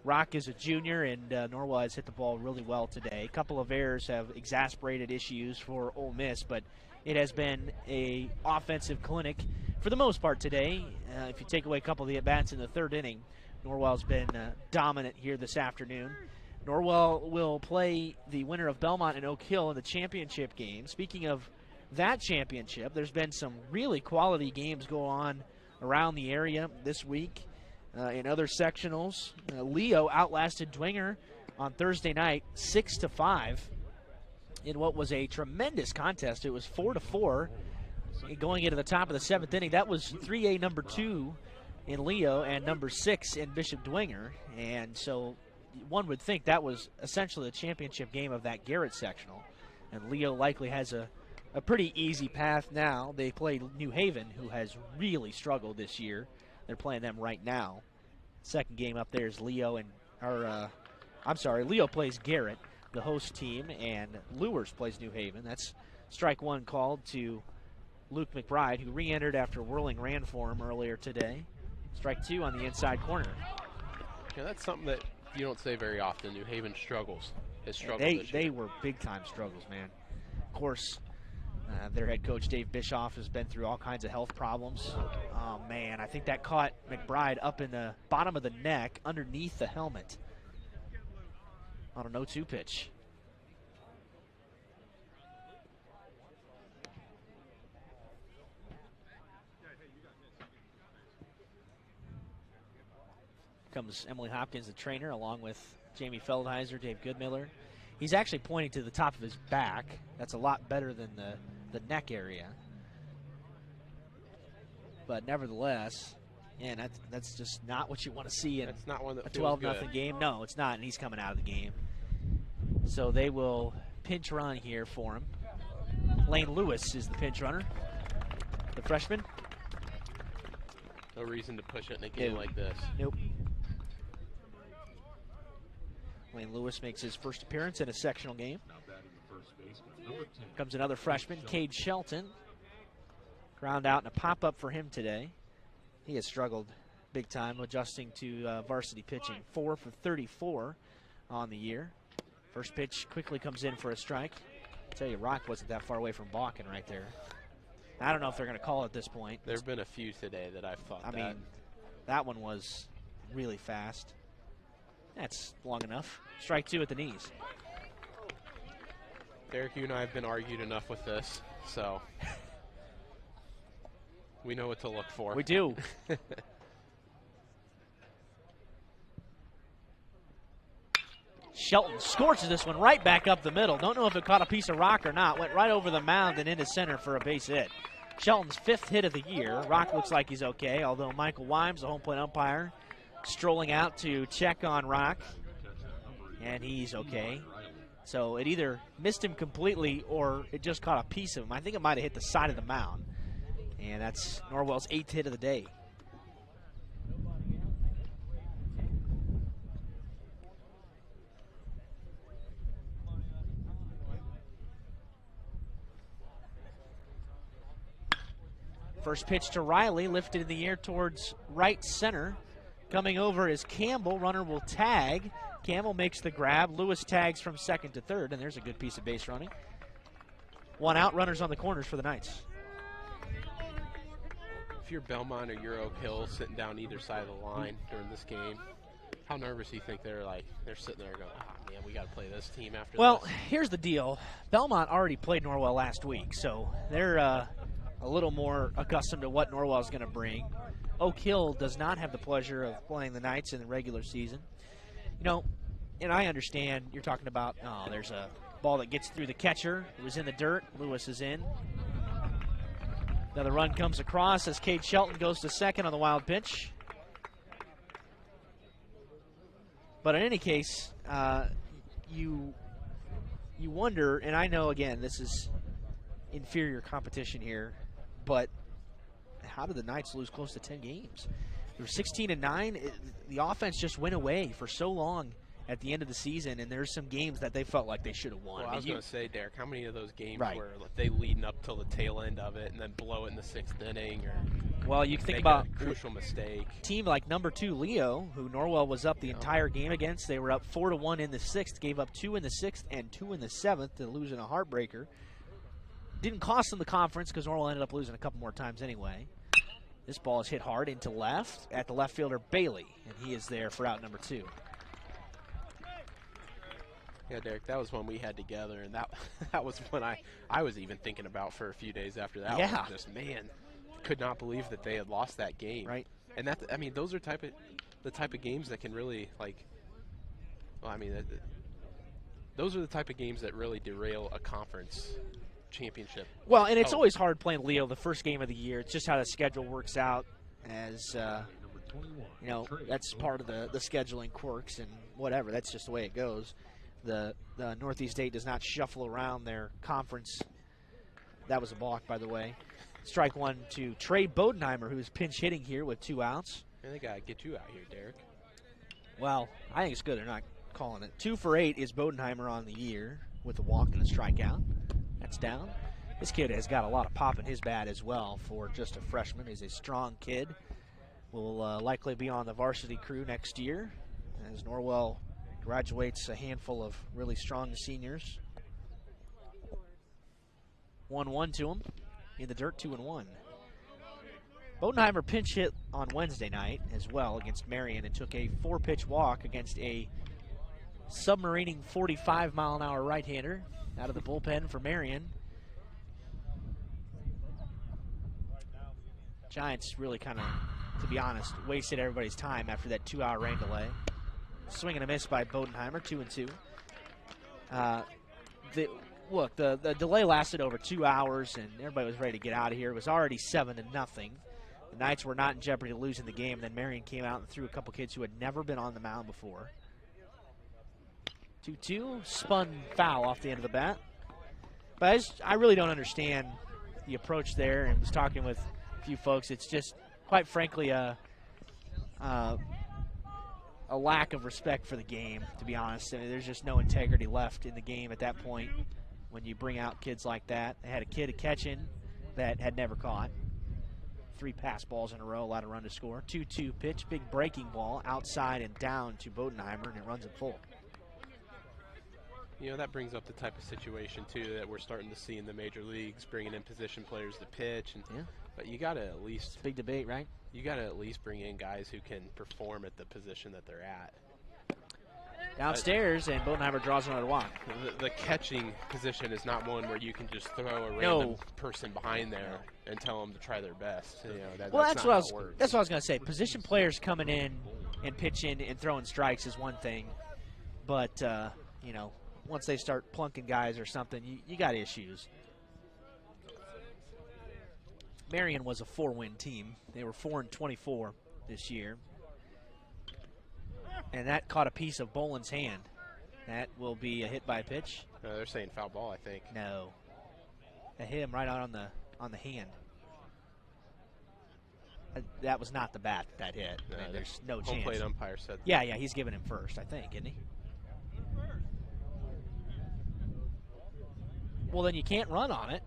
Rock is a junior, and Norwell has hit the ball really well today. A couple of errors have exasperated issues for Ole Miss, but it has been a offensive clinic for the most part today. If you take away a couple of the at-bats in the third inning, Norwell's been dominant here this afternoon. Norwell will play the winner of Belmont and Oak Hill in the championship game. Speaking of that championship, there's been some really quality games go on around the area this week. In other sectionals, Leo outlasted Dwenger on Thursday night 6-5 in what was a tremendous contest. It was 4-4 going into the top of the seventh inning. That was 3A number 2 in Leo and number 6 in Bishop Dwenger. And so one would think that was essentially the championship game of that Garrett sectional. And Leo likely has a pretty easy path now. They played New Haven, who has really struggled this year. They're playing them right now. Second game up there is Leo Leo plays Garrett, the host team, and Lewers plays New Haven. That's strike one called to Luke McBride, who re-entered after Whirling ran for him earlier today. Strike two on the inside corner. Yeah, that's something that you don't say very often. New Haven struggles. Has struggled this year. They were big-time struggles, man. Of course, their head coach, Dave Bischoff, has been through all kinds of health problems. Oh, man, I think that caught McBride up in the bottom of the neck underneath the helmet on a 0-2 pitch. comes Emily Hopkins, the trainer, along with Jamie Feldheiser, Dave Goodmiller. He's actually pointing to the top of his back. That's a lot better than the neck area. But nevertheless, man, that's just not what you want to see in That's not one that a feels 12-0 good. game. No, it's not, and he's coming out of the game. So they will pinch run here for him. Lane Lewis is the pinch runner, the freshman. No reason to push it in a game Nope. like this. Nope. Lane Lewis makes his first appearance in a sectional game. Comes another freshman, Cade Shelton. Ground out and a pop-up for him today. He has struggled big time adjusting to varsity pitching. 4 for 34 on the year. First pitch quickly comes in for a strike. I tell you, Rock wasn't that far away from balking right there. I don't know if they're going to call it at this point. There have been a few today that I've thought I mean, that one was really fast. That's long enough. Strike 2 at the knees. Derek, you and I have been argued enough with this, so we know what to look for. We do. Shelton scorches this one right back up the middle. Don't know if it caught a piece of rock or not. Went right over the mound and into center for a base hit. Shelton's 5th hit of the year. Rock looks like he's okay, although Michael Wimes, the home plate umpire, strolling out to check on Rock, and he's okay. So it either missed him completely or it just caught a piece of him. I think it might have hit the side of the mound. And that's Norwell's 8th hit of the day. First pitch to Riley, lifted in the air towards right center. Coming over is Campbell. Runner will tag. Campbell makes the grab. Lewis tags from second to third, and there's a good piece of base running. 1 out, runners on the corners for the Knights. If you're Belmont or you're Oak Hill sitting down either side of the line during this game, how nervous do you think they're like? They're sitting there going, "Oh man, we got to play this team after Well, this." here's the deal. Belmont already played Norwell last week, so they're a little more accustomed to what Norwell is going to bring. Oak Hill does not have the pleasure of playing the Knights in the regular season. You know, and I understand you're talking about, oh, there's a ball that gets through the catcher. It was in the dirt. Lewis is in. Another run comes across as Cade Shelton goes to second on the wild pitch. But in any case, you wonder, and I know, again, this is inferior competition here, but how did the Knights lose close to 10 games? They were 16-9. The offense just went away for so long at the end of the season, and there's some games that they felt like they should have won. Well, I was going to say, Derek, how many of those games Right. were they leading up till the tail end of it and then blow it in the 6th inning, or well, you think make about a crucial mistake? Team like number 2 Leo, who Norwell was up the entire game against. They were up 4-1 in the 6th, gave up 2 in the 6th and 2 in the 7th to lose in a heartbreaker. Didn't cost them the conference because Norwell ended up losing a couple more times anyway. This ball is hit hard into left at the left fielder Bailey, and he is there for out number 2. Yeah, Derek, that was one we had together, and that was one I was even thinking about for a few days after that. Yeah. One. Just, man, could not believe that they had lost that game. Right. And that, I mean, those are the type of games that can really, like, well, I mean, those are the type of games that really derail a conference championship. Well, and it's always hard playing Leo the first game of the year. It's just how the schedule works out, as you know, that's part of the scheduling quirks and whatever. That's just the way it goes. The Northeast 8 does not shuffle around their conference. That was a balk, by the way. Strike 1 to Trey Bodenheimer, who's pinch hitting here with 2 outs. And they got to get you out here, Derek. Well, I think it's good they're not calling it. 2 for 8 is Bodenheimer on the year with a walk and a strikeout. That's down. This kid has got a lot of pop in his bat as well for just a freshman. He's a strong kid. Will likely be on the varsity crew next year as Norwell graduates a handful of really strong seniors. 1-1 to him in the dirt, 2-1. Bodenheimer pinch hit on Wednesday night as well against Marion and took a 4-pitch walk against a submarining 45-mile-an-hour right-hander out of the bullpen for Marion. Giants really kind of to be honest, wasted everybody's time after that 2-hour rain delay. Swing and a miss by Bodenheimer, 2-2. The delay lasted over 2 hours, and everybody was ready to get out of here. It was already 7-0. The Knights were not in jeopardy of losing the game. Then Marion came out and threw a couple kids who had never been on the mound before. 2-2, spun foul off the end of the bat. But I really don't understand the approach there, and was talking with a few folks. It's just, quite frankly, a lack of respect for the game, to be honest. I mean, there's just no integrity left in the game at that point when you bring out kids like that. They had a kid catching that had never caught. 3 pass balls in a row, allowed a run to score. 2-2 pitch, big breaking ball, outside and down to Bodenheimer, and it runs it full. You know, that brings up the type of situation, too, that we're starting to see in the major leagues, bringing in position players to pitch. But you got to at least... It's a big debate, right? You got to at least bring in guys who can perform at the position that they're at. Downstairs, and Bodenheimer draws another walk. The catching position is not one where you can just throw a random person behind there and tell them to try their best. You know, that's what I was going to say. Position players coming in and pitching and throwing strikes is one thing, but you know, once they start plunking guys or something, you got issues. Marion was a 4-win team. They were 4-24 this year. And that caught a piece of Boland's hand. That will be a hit by a pitch. No, they're saying foul ball, I think. No. That hit him right out on the hand. That was not the bat that hit. No, I mean, there's no chance. Home plate umpire said that. Yeah, he's giving him first, I think, isn't he? Well, then you can't run on it.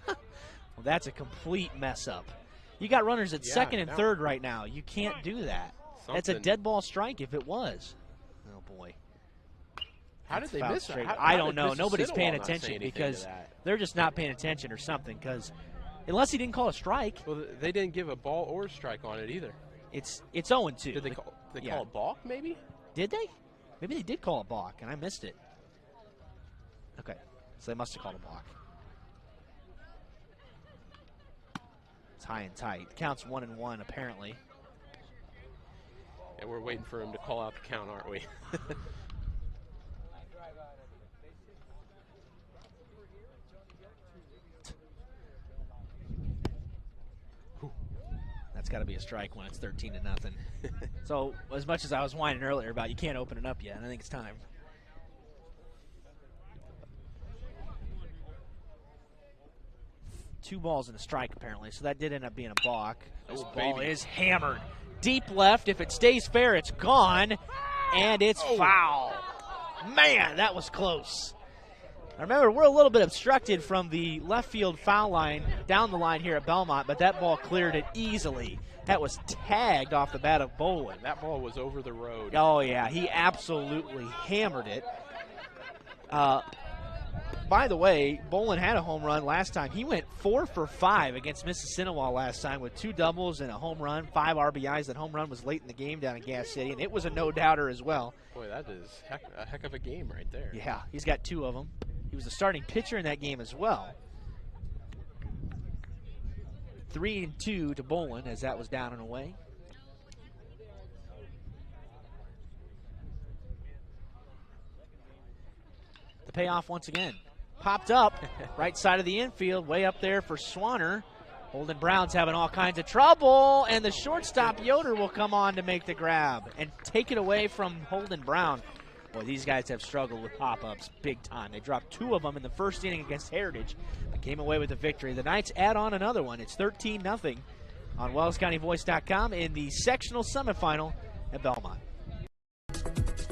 Well, that's a complete mess up. You got runners at second and third right now. You can't do that. That's a dead ball strike if it was. Oh, boy. How did they miss it? I don't know. Nobody's paying attention because they're just not paying attention or something. Because unless he didn't call a strike. Well, they didn't give a ball or strike on it either. It's 0-2. Did they call a balk, maybe? Did they? Maybe they did call a balk, and I missed it. Okay. So they must have called a balk. It's high and tight. Counts 1-1, apparently. And we're waiting for him to call out the count, aren't we? That's got to be a strike when it's 13-0. So as much as I was whining earlier about you can't open it up yet, I think it's time. Two balls and a strike, apparently, so that did end up being a balk. This ball is hammered. Deep left. If it stays fair, it's gone, and it's foul. Man, that was close. Now remember, we're a little bit obstructed from the left field foul line down the line here at Belmont, but that ball cleared it easily. That was tagged off the bat of Boland. That ball was over the road. Oh, yeah, he absolutely hammered it. By the way, Boland had a home run last time. He went 4 for 5 against Mississinewa last time with 2 doubles and a home run, 5 RBIs. That home run was late in the game down in Gas City, and it was a no-doubter as well. Boy, that is a heck of a game right there. Yeah, he's got 2 of them. He was the starting pitcher in that game as well. 3-2 to Boland as that was down and away. The payoff once again. Popped up, right side of the infield, way up there for Swanner. Holden Brown's having all kinds of trouble, and the shortstop Yoder will come on to make the grab and take it away from Holden Brown. Boy, these guys have struggled with pop-ups big time. They dropped 2 of them in the first inning against Heritage, but came away with the victory. The Knights add on another one. It's 13-0 on WellsCountyVoice.com in the sectional semifinal at Belmont.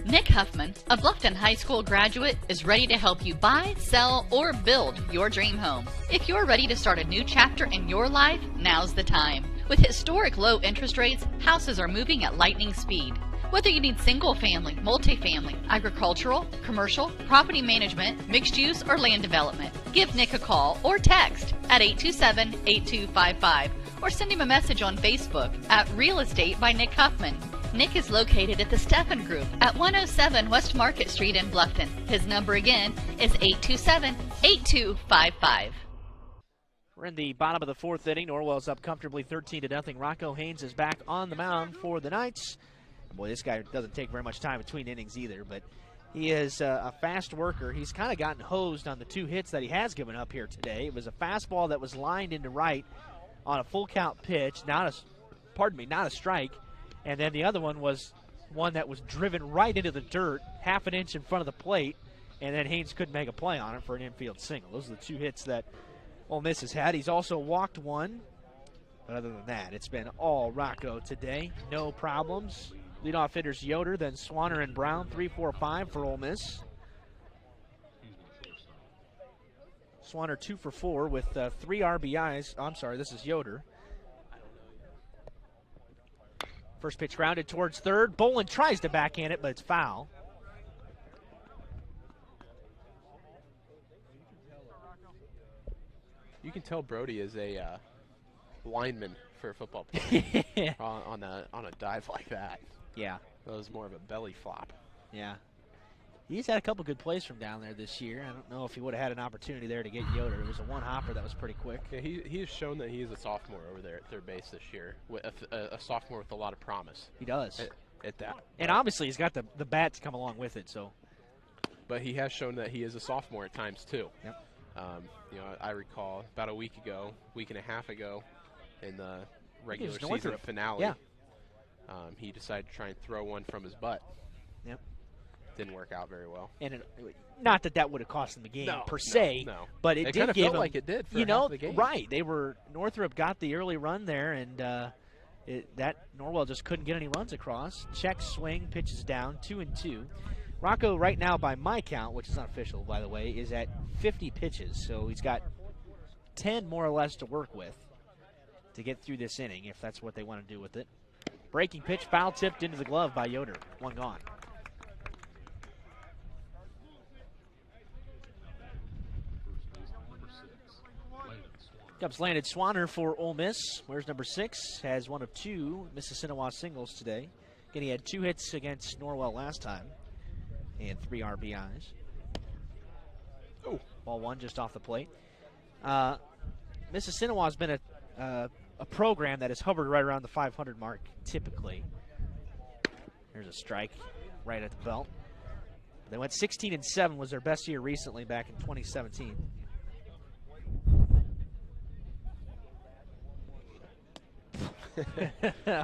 Nick Huffman, a Bluffton High School graduate, is ready to help you buy, sell, or build your dream home. If you're ready to start a new chapter in your life, now's the time. With historic low interest rates, houses are moving at lightning speed. Whether you need single-family, multifamily, agricultural, commercial, property management, mixed use, or land development, give Nick a call or text at 827-8255 or send him a message on Facebook at Real Estate by Nick Huffman. Nick is located at the Steffen Group at 107 West Market Street in Bluffton. His number again is 827-8255. We're in the bottom of the fourth inning. Norwell's up comfortably 13-0. Rocco Haynes is back on the mound for the Knights. Boy, this guy doesn't take very much time between innings either, but he is a fast worker. He's kind of gotten hosed on the 2 hits that he has given up here today. It was a fastball that was lined into right on a full count pitch, not a strike. And then the other one was one that was driven right into the dirt, half an inch in front of the plate, and then Haynes couldn't make a play on it for an infield single. Those are the 2 hits that Ole Miss has had. He's also walked 1, but other than that, it's been all Rocco today. No problems. Leadoff hitters Yoder, then Swanner and Brown, 3, 4, 5 for Ole Miss. Swanner 2 for 4 with 3 RBIs. I'm sorry, this is Yoder. First pitch grounded towards third. Bolin tries to backhand it, but it's foul. You can tell Brody is a lineman for a football player on a dive like that. Yeah. That was more of a belly flop. Yeah. He's had a couple good plays from down there this year. I don't know if he would have had an opportunity there to get Yoder. It was a one-hopper that was pretty quick. Yeah, he has shown that he is a sophomore over there at third base this year. A sophomore with a lot of promise. He does. At that. And obviously he's got the bat to come along with it. So. But he has shown that he is a sophomore at times too. Yep. I recall about a week and a half ago, in the regular season finale, he decided to try and throw one from his butt. Yep. Didn't work out very well. And not that would have cost them the game per se, no. But it did give felt him, like it did for half the game. Right. Northrop got the early run there, and that Norwell just couldn't get any runs across. Check swing, pitches down, 2-2. Rocco right now, by my count, which is not official, by the way, is at 50 pitches. So he's got 10 more or less to work with to get through this inning, if that's what they want to do with it. Breaking pitch, foul tipped into the glove by Yoder. 1 gone. Cubs landed Swanner for Ole Miss. Where's number 6? Has 1 of 2 Mississinewa singles today. Again, he had 2 hits against Norwell last time and 3 RBIs. Oh, ball 1 just off the plate. Mississinewa has been a program that has hovered right around the 500 mark typically. There's a strike right at the belt. They went 16-7, was their best year recently back in 2017.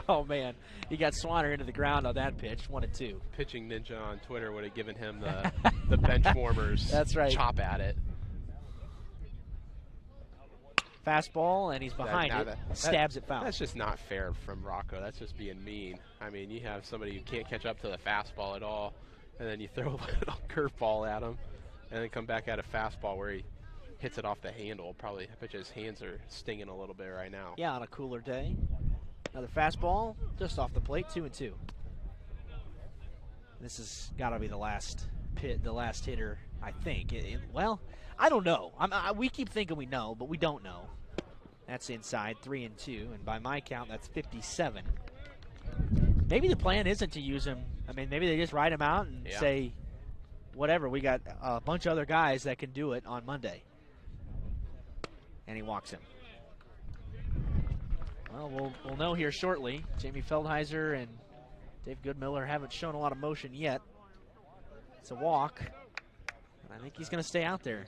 Oh man, he got Swanner into the ground on that pitch, 1-2. Pitching Ninja on Twitter would have given him the bench warmers. That's right. Chop at it. Fastball, and he's behind it. Stabs it foul. That's just not fair from Rocco. That's just being mean. I mean, you have somebody who can't catch up to the fastball at all, and then you throw a little curveball at him, and then come back at a fastball where he hits it off the handle. Probably, I bet you his hands are stinging a little bit right now. Yeah, on a cooler day. Another fastball, just off the plate, 2-2. This has got to be the last hitter, I think. Well, I don't know. We keep thinking we know, but we don't know. That's inside, 3-2, and by my count, that's 57. Maybe the plan isn't to use him. I mean, maybe they just write him out and say, whatever, we got a bunch of other guys that can do it on Monday. And he walks him. Well, we'll know here shortly. Jamie Feldheiser and Dave Goodmiller haven't shown a lot of motion yet. It's a walk. And I think he's going to stay out there.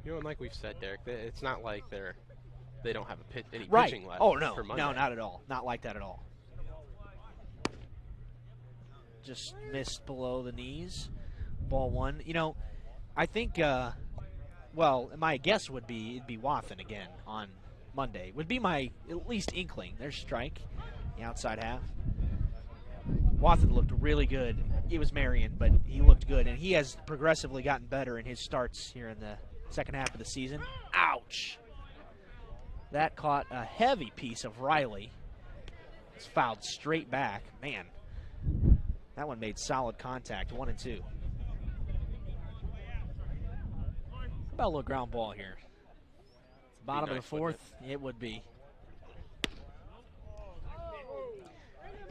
You know, and like we've said, Derek, it's not like they don't have any pitching left. Oh, no. For Monday. No, not at all. Not like that at all. Just missed below the knees. Ball 1. You know, I think, well, my guess would be it'd be Wathen again on Monday. Would be my at least inkling. There's strike, the outside half. Wathen looked really good. It was Marion, but he looked good, and he has progressively gotten better in his starts here in the second half of the season. Ouch! That caught a heavy piece of Riley. It's fouled straight back. Man, that one made solid contact, 1-2. How about a little ground ball here? Bottom of the fourth, it would be.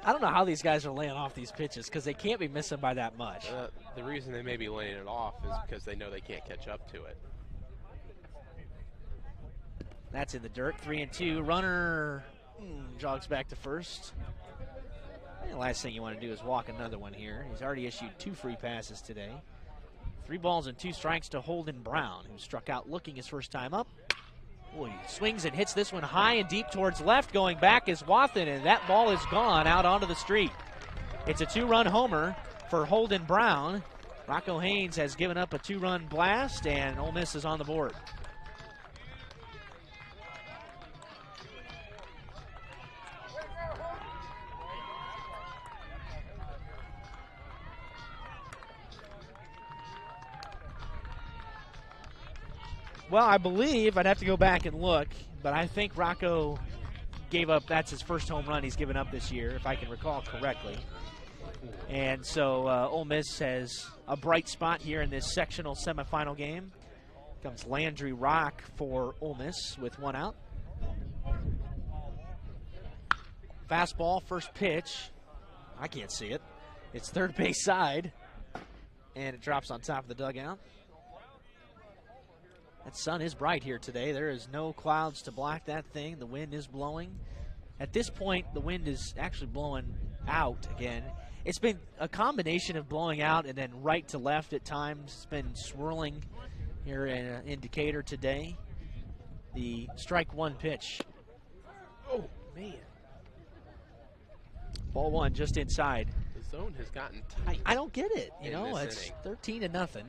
I don't know how these guys are laying off these pitches because they can't be missing by that much. The reason they may be laying it off is because they know they can't catch up to it. That's in the dirt. 3-2. Runner jogs back to first. And the last thing you want to do is walk another one here. He's already issued 2 free passes today. 3 balls and 2 strikes to Holden Brown, who struck out looking his first time up. Boy, he swings and hits this one high and deep towards left. Going back is Wathen, and that ball is gone out onto the street. It's a 2-run homer for Holden Brown. Rocco Haynes has given up a 2-run blast, and Ole Miss is on the board. Well, I believe, I'd have to go back and look, but I think Rocco gave up, that's his first home run he's given up this year, if I can recall correctly. And so Ole Miss has a bright spot here in this sectional semifinal game. Comes Landry Rock for Ole Miss with 1 out. Fastball, first pitch. I can't see it. It's third base side, and it drops on top of the dugout. That sun is bright here today. There is no clouds to block that thing. The wind is blowing. At this point, the wind is actually blowing out again. It's been a combination of blowing out and then right to left at times. It's been swirling here in Decatur today. The strike 1 pitch. Oh, man. Ball 1 just inside. The zone has gotten tight. I don't get it. You know, it's 13-0.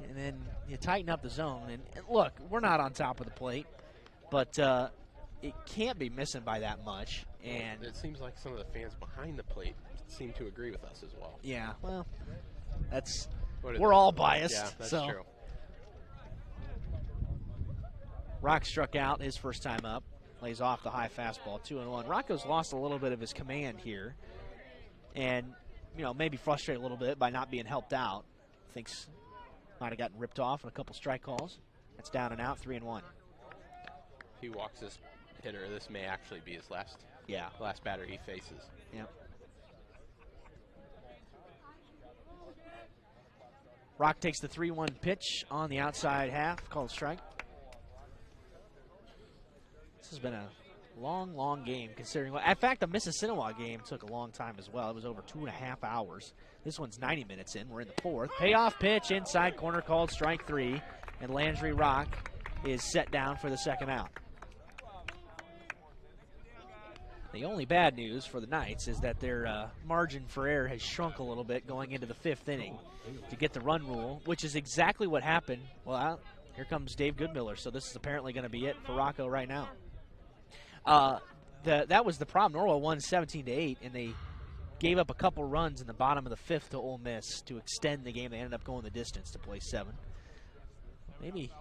And then you tighten up the zone. And look, we're not on top of the plate, but it can't be missing by that much. And it seems like some of the fans behind the plate seem to agree with us as well. Yeah, well, we're all biased. Yeah, that's so. true. Rock struck out his first time up. Lays off the high fastball, 2-1. Rocco's lost a little bit of his command here. And, you know, maybe frustrated a little bit by not being helped out. Thinks might have gotten ripped off in a couple strike calls. That's down and out, 3-1. If he walks this hitter, this may actually be his last batter he faces. Yep. Rock takes the 3-1 pitch on the outside half, called a strike. This has been a long, long game considering. In fact, the Mississinewa game took a long time as well. It was over 2.5 hours. This one's 90 minutes in. We're in the 4th. Payoff pitch, inside corner, called strike 3. And Landry Rock is set down for the second out. The only bad news for the Knights is that their margin for error has shrunk a little bit going into the 5th inning to get the run rule, which is exactly what happened. Well, here comes Dave Goodmiller, so this is apparently going to be it for Rocco right now. That was the problem. Norwell won 17-8, and they gave up a couple runs in the bottom of the 5th to Ole Miss to extend the game. They ended up going the distance to play 7. Maybe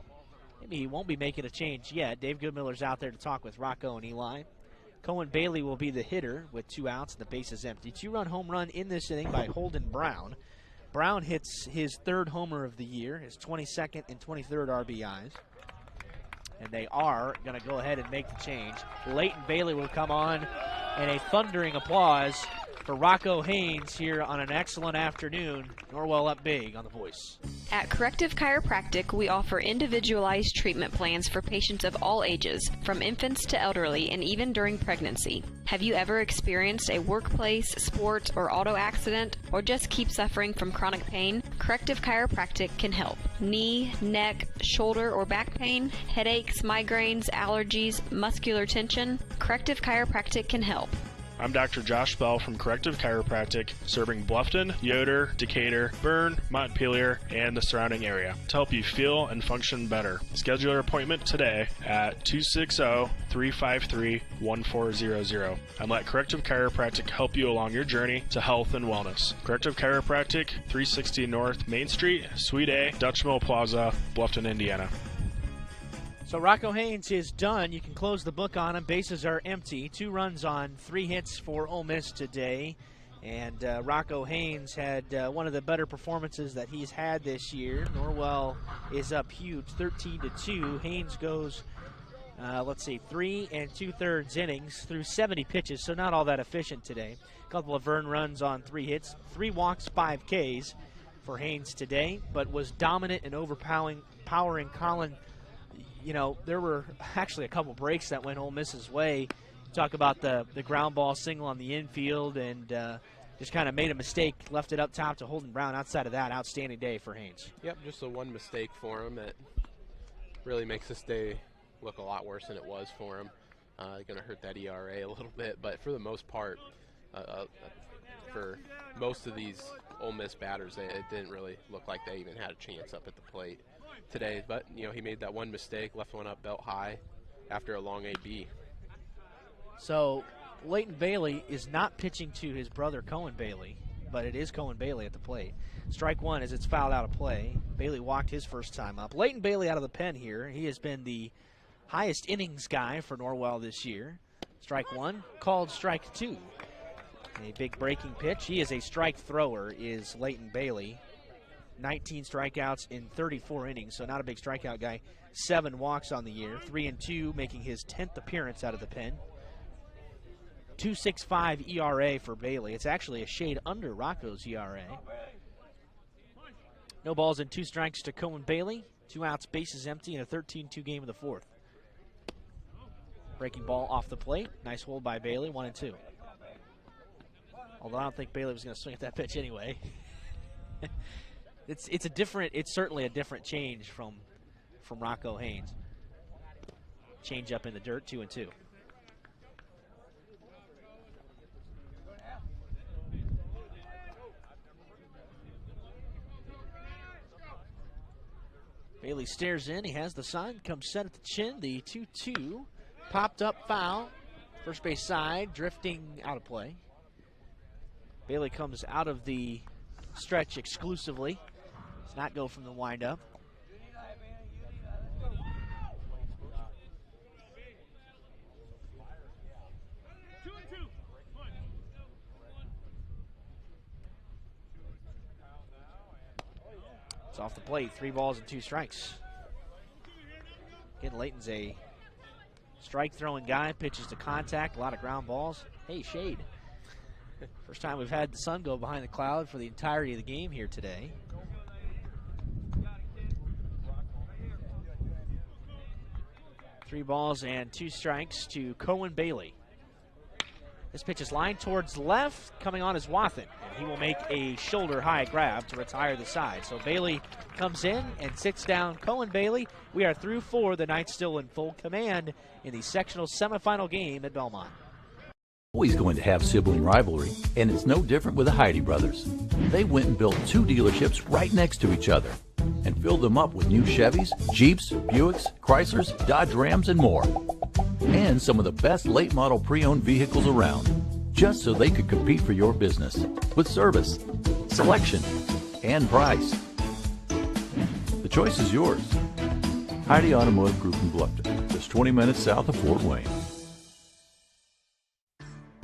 he won't be making a change yet. Dave Goodmiller's out there to talk with Rocco and Eli. Cohen Bailey will be the hitter with 2 outs and the base is empty. 2-run home run in this inning by Holden Brown. Brown hits his 3rd homer of the year, his 22nd and 23rd RBIs. And they are going to go ahead and make the change. Leighton Bailey will come on, and a thundering applause for Rocco Haynes here on an excellent afternoon. Norwell up big on The Voice. At Corrective Chiropractic, we offer individualized treatment plans for patients of all ages, from infants to elderly, and even during pregnancy. Have you ever experienced a workplace, sport, or auto accident, or just keep suffering from chronic pain? Corrective Chiropractic can help. Knee, neck, shoulder, or back pain, headaches, migraines, allergies, muscular tension? Corrective Chiropractic can help. I'm Dr. Josh Bell from Corrective Chiropractic, serving Bluffton, Yoder, Decatur, Bern, Montpelier, and the surrounding area to help you feel and function better. Schedule your appointment today at 260-353-1400 and let Corrective Chiropractic help you along your journey to health and wellness. Corrective Chiropractic, 360 North Main Street, Suite A, Dutch Mill Plaza, Bluffton, Indiana. So Rocco Haynes is done. You can close the book on him. Bases are empty. 2 runs on 3 hits for Ole Miss today. And Rocco Haynes had one of the better performances that he's had this year. Norwell is up huge, 13-2. Haynes goes let's see, 3 2/3 innings through 70 pitches, so not all that efficient today. A couple of earned runs on 3 hits, 3 walks, 5 Ks for Haynes today, but was dominant and overpowering Colin. You know, there were actually a couple breaks that went Ole Miss's way. Talk about the ground ball single on the infield and just kind of made a mistake, left it up top to Holden Brown. Outside of that, outstanding day for Haynes. Yep, just the one mistake for him that really makes this day look a lot worse than it was for him. Going to hurt that ERA a little bit, but for the most part, for most of these Ole Miss batters, it didn't really look like they even had a chance up at the plate today. But, you know, he made that one mistake, left one up belt high after a long AB. So Leighton Bailey is not pitching to his brother Cohen Bailey, but it is Cohen Bailey at the plate. Strike one as it's fouled out of play. Bailey walked his first time up. Leighton Bailey out of the pen here. He has been the highest innings guy for Norwell this year. Strike one, called strike two. A big breaking pitch. He is a strike thrower, is Leighton Bailey. 19 strikeouts in 34 innings, so not a big strikeout guy. 7 walks on the year, 3-2, making his 10th appearance out of the pen. 2.65 ERA for Bailey. It's actually a shade under Rocco's ERA. No balls and 2 strikes to Cohen Bailey. 2 outs, bases empty in a 13-2 game of the fourth. Breaking ball off the plate. Nice hold by Bailey, 1-2. Although I don't think Bailey was going to swing at that pitch anyway. It's certainly a different change from Rocco Haynes. Change up in the dirt, 2-2. Bailey stares in. He has the sign. Comes set at the chin. The 2-2. Popped up foul. First base side. Drifting out of play. Bailey comes out of the stretch exclusively. Does not go from the windup. It's off the plate, 3 balls and 2 strikes. Again, Leighton's a strike-throwing guy, pitches to contact, a lot of ground balls. Hey, shade. First time we've had the sun go behind the cloud for the entirety of the game here today. Three balls and 2 strikes to Cohen Bailey. This pitch is lined towards left. Coming on is Wathen, and he will make a shoulder-high grab to retire the side. So Bailey comes in and sits down Cohen Bailey. We are through 4. The Knights still in full command in the sectional semifinal game at Belmont. Always going to have sibling rivalry, and it's no different with the Heidi brothers. They went and built 2 dealerships right next to each other and filled them up with new Chevys, Jeeps, Buicks, Chryslers, Dodge Rams, and more. And some of the best late model pre-owned vehicles around, just so they could compete for your business with service, selection, and price. The choice is yours. Heidi Automotive Group in Bluffton, just 20 minutes south of Fort Wayne.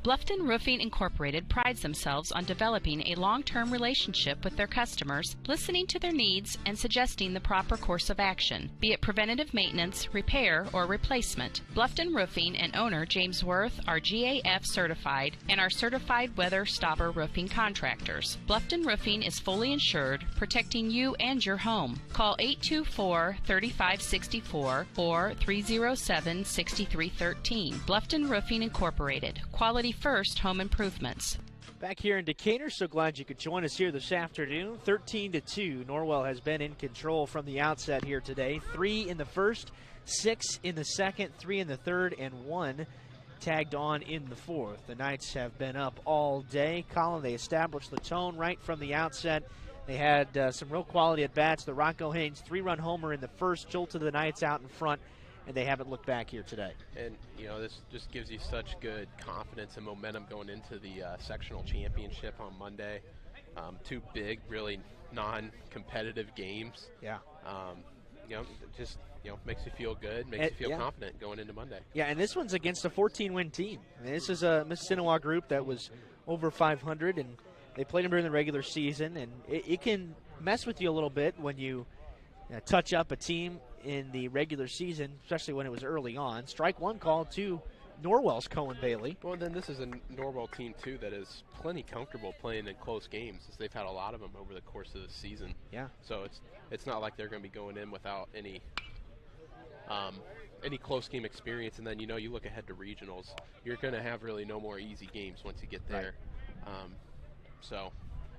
Bluffton Roofing Incorporated prides themselves on developing a long-term relationship with their customers, listening to their needs and suggesting the proper course of action, be it preventative maintenance, repair, or replacement. Bluffton Roofing and owner James Worth are GAF certified and are certified weather stopper roofing contractors. Bluffton Roofing is fully insured, protecting you and your home. Call 824-3564 or 307-6313. Bluffton Roofing Incorporated. Quality first home improvements. Back here in Decatur, so glad you could join us here this afternoon. 13-2, Norwell has been in control from the outset here today. 3 in the first, 6 in the second, 3 in the third, and 1 tagged on in the fourth. The Knights have been up all day. Colin, they established the tone right from the outset. They had some real quality at-bats. The Rocco Haynes 3-run homer in the first jolted the Knights out in front, and they haven't looked back here today. And, you know, this just gives you such good confidence and momentum going into the sectional championship on Monday. 2 big, really non-competitive games. Yeah. You know, just, you know, makes you feel good, makes you feel confident going into Monday. Yeah, and this one's against a 14-win team. I mean, this is a Mississinewa group that was over 500, and they played them during the regular season, and it can mess with you a little bit when you touch up a team in the regular season, especially when it was early on. Strike one called to Norwell's Cohen Bailey. Well, then this is a Norwell team, too, that is plenty comfortable playing in close games, as they've had a lot of them over the course of the season. Yeah. So it's not like they're going to be going in without any close game experience. And then, you look ahead to regionals, you're going to have really no more easy games once you get there. Right. So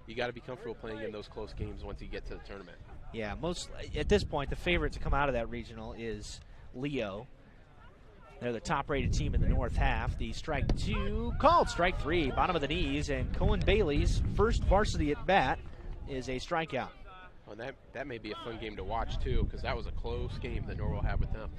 you got to be comfortable playing in those close games once you get to the tournament. Yeah, at this point, the favorite to come out of that regional is Leo. They're the top-rated team in the north half. The strike two called, strike three, bottom of the knees, and Cohen Bailey's first varsity at bat is a strikeout. Well, that may be a fun game to watch too, because that was a close game that Norwell had with them.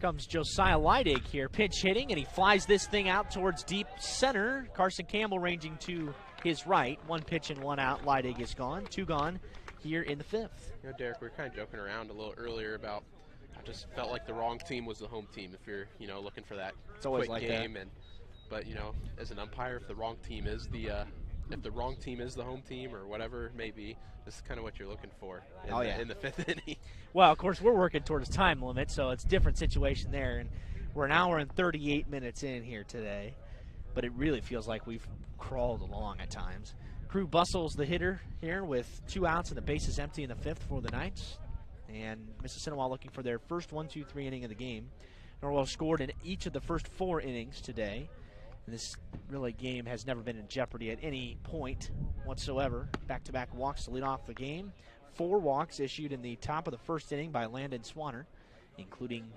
Comes Josiah Leidig here, pinch hitting, and he flies this thing out towards deep center. Carson Campbell ranging to his right. One pitch and one out. Leidig is gone. Two gone here in the fifth. Derek, we were kind of joking around a little earlier about I just felt like the wrong team was the home team if you're, looking for that it's always quick like game. That. But, as an umpire, if the wrong team is the home team or whatever it may be, this is kind of what you're looking for in the fifth inning. Well, of course, we're working towards time limit, so it's a different situation there. And we're an hour and 38 minutes in here today, but it really feels like we've crawled along at times. Crew Bustle's the hitter here with 2 outs and the bases empty in the fifth for the Knights. And Mississinewa looking for their first 1-2-3 inning of the game. Norwell scored in each of the first 4 innings today. And this really game has never been in jeopardy at any point whatsoever. Back-to-back walks to lead off the game. 4 walks issued in the top of the first inning by Landon Swanner, including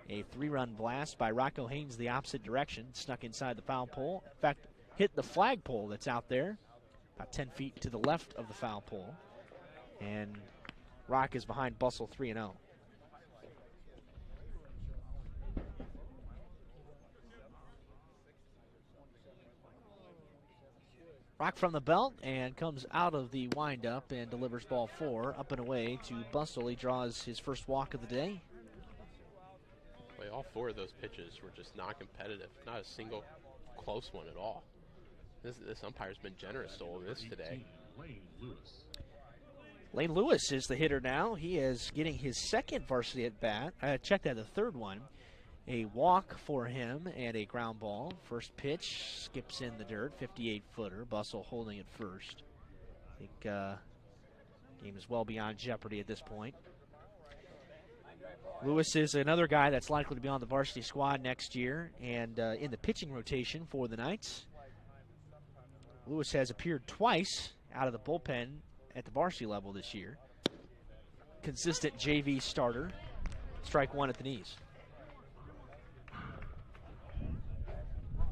a 3-run blast by Rocco Haynes the opposite direction, snuck inside the foul pole. In fact, hit the flagpole that's out there, about 10 feet to the left of the foul pole. And Rock is behind Bustle 3-0. Rock from the belt and comes out of the windup and delivers ball 4 up and away to Bustle. He draws his first walk of the day. Boy, all 4 of those pitches were just not competitive. Not a single close one at all. This umpire's been generous to Ole Miss today. Lane Lewis is the hitter now. He is getting his second varsity at bat. I checked that, the third one. A walk for him and a ground ball. First pitch skips in the dirt, 58-footer. Bustle holding it first. I think game is well beyond jeopardy at this point. Lewis is another guy that's likely to be on the varsity squad next year and in the pitching rotation for the Knights. Lewis has appeared twice out of the bullpen at the varsity level this year. Consistent JV starter. Strike 1 at the knees.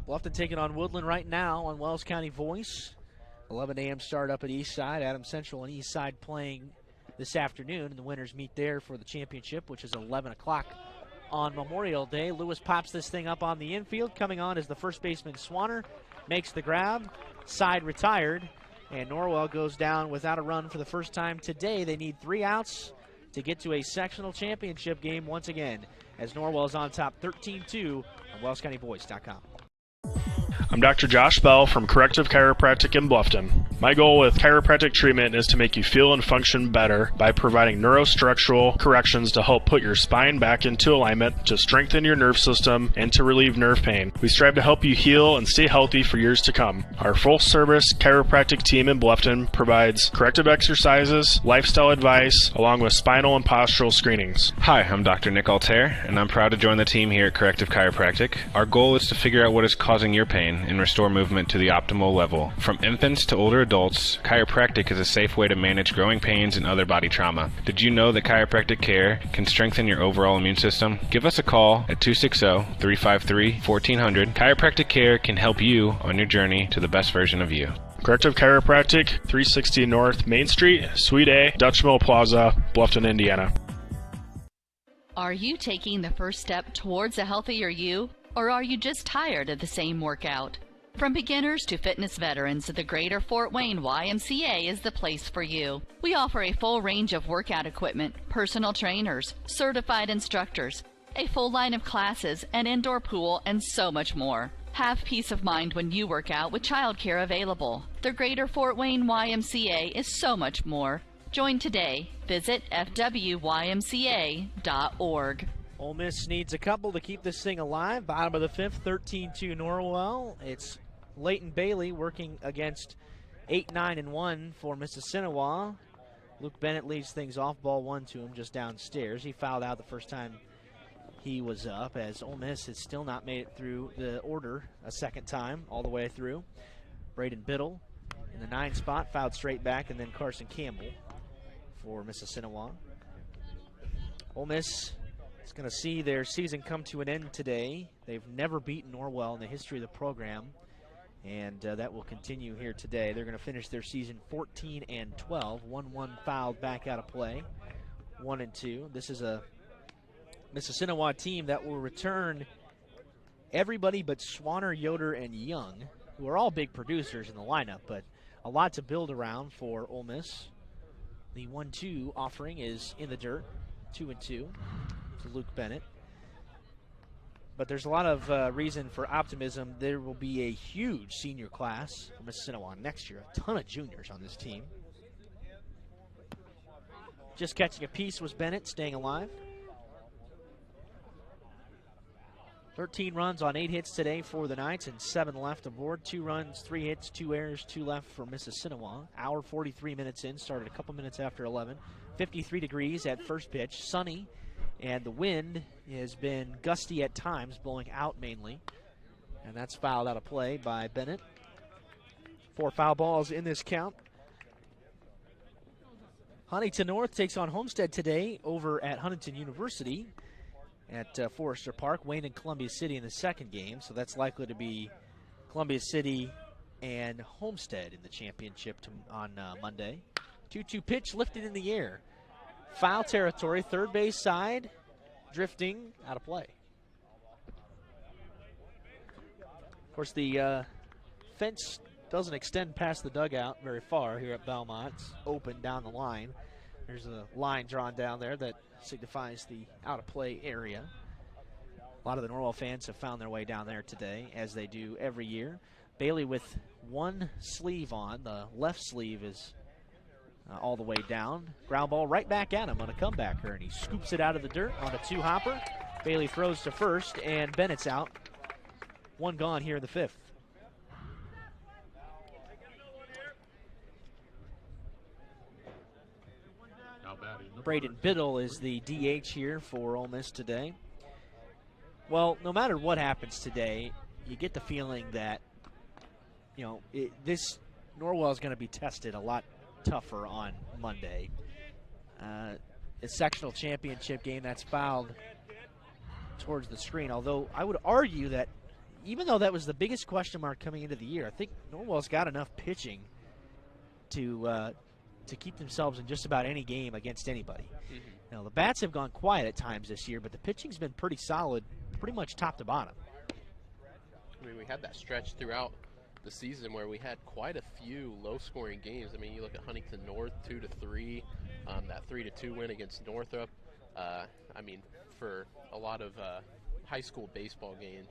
Bluffton taking on Woodland right now on Wells County Voice. 11 a.m. start up at Eastside. Adams Central and Eastside playing this afternoon. And the winners meet there for the championship, which is 11 o'clock on Memorial Day. Lewis pops this thing up on the infield. Coming on is the first baseman Swanner. Makes the grab. Side retired. And Norwell goes down without a run for the first time today. They need 3 outs to get to a sectional championship game once again, as Norwell is on top 13-2 on WellsCountyVoice.com. I'm Dr. Josh Bell from Corrective Chiropractic in Bluffton. My goal with chiropractic treatment is to make you feel and function better by providing neurostructural corrections to help put your spine back into alignment, to strengthen your nerve system, and to relieve nerve pain. We strive to help you heal and stay healthy for years to come. Our full-service chiropractic team in Bluffton provides corrective exercises, lifestyle advice, along with spinal and postural screenings. Hi, I'm Dr. Nick Altair, and I'm proud to join the team here at Corrective Chiropractic. Our goal is to figure out what is causing your pain and restore movement to the optimal level. From infants to older adults, chiropractic is a safe way to manage growing pains and other body trauma. Did you know that chiropractic care can strengthen your overall immune system? Give us a call at 260-353-1400. Chiropractic care can help you on your journey to the best version of you. Corrective Chiropractic, 360 North Main Street, Suite A, Dutch Mill Plaza, Bluffton, Indiana. Are you taking the first step towards a healthier you? Or are you just tired of the same workout? From beginners to fitness veterans, the Greater Fort Wayne YMCA is the place for you. We offer a full range of workout equipment, personal trainers, certified instructors, a full line of classes, an indoor pool, and so much more. Have peace of mind when you work out with childcare available. The Greater Fort Wayne YMCA is so much more. Join today. Visit fwymca.org. Ole Miss needs a couple to keep this thing alive. Bottom of the fifth, 13-2 Norwell. It's Leighton Bailey working against 8-9-1 for Mississinewa. Luke Bennett leads things off. Ball 1 to him just downstairs. He fouled out the first time he was up, as Ole Miss has still not made it through the order a second time all the way through. Braden Biddle in the 9 spot, fouled straight back, and then Carson Campbell for Mississinewa. Ole Miss is going to see their season come to an end today. They've never beaten Norwell in the history of the program, and that will continue here today. They're going to finish their season 14-12. 1-1 fouled back out of play. 1-2. This is a Mississinewa team that will return everybody but Swanner, Yoder, and Young, who are all big producers in the lineup, but a lot to build around for Ole Miss. The 1-2 offering is in the dirt, 2-2 to Luke Bennett. But there's a lot of reason for optimism. There will be a huge senior class for Mississinewa next year. A ton of juniors on this team. Just catching a piece was Bennett, staying alive. 13 runs on 8 hits today for the Knights and 7 left aboard. 2 runs, 3 hits, 2 errors, 2 left for Mississinewa. Hour 43 minutes in, started a couple minutes after 11. 53 degrees at first pitch, sunny, and the wind has been gusty at times, blowing out mainly. And that's fouled out of play by Bennett. 4 foul balls in this count. Huntington North takes on Homestead today over at Huntington University at Forester Park. Wayne and Columbia City in the second game, so that's likely to be Columbia City and Homestead in the championship on Monday. 2-2 pitch lifted in the air. Foul territory, third base side, drifting out of play. Of course, the fence doesn't extend past the dugout very far here at Belmont. It's open down the line. There's a line drawn down there that signifies the out-of-play area. A lot of the Norwell fans have found their way down there today, as they do every year. Bailey with one sleeve on. The left sleeve is all the way down. Ground ball right back at him on a comebacker, and he scoops it out of the dirt on a 2-hopper. Bailey throws to first, and Bennett's out. 1 gone here in the 5th. Braden Biddle is the DH here for Ole Miss today. Well, no matter what happens today, you get the feeling that, you know, this Norwell is going to be tested a lot tougher on Monday. A sectional championship game that's fouled towards the screen, although I would argue that even though that was the biggest question mark coming into the year, I think Norwell's got enough pitching to keep themselves in just about any game against anybody. Now, the bats have gone quiet at times this year, but the pitching's been pretty solid, pretty much top to bottom. I mean, we had that stretch throughout the season where we had quite a few low-scoring games. I mean, you look at Huntington North, 2-3, that 3-2 win against Northrop. I mean, for a lot of high school baseball games,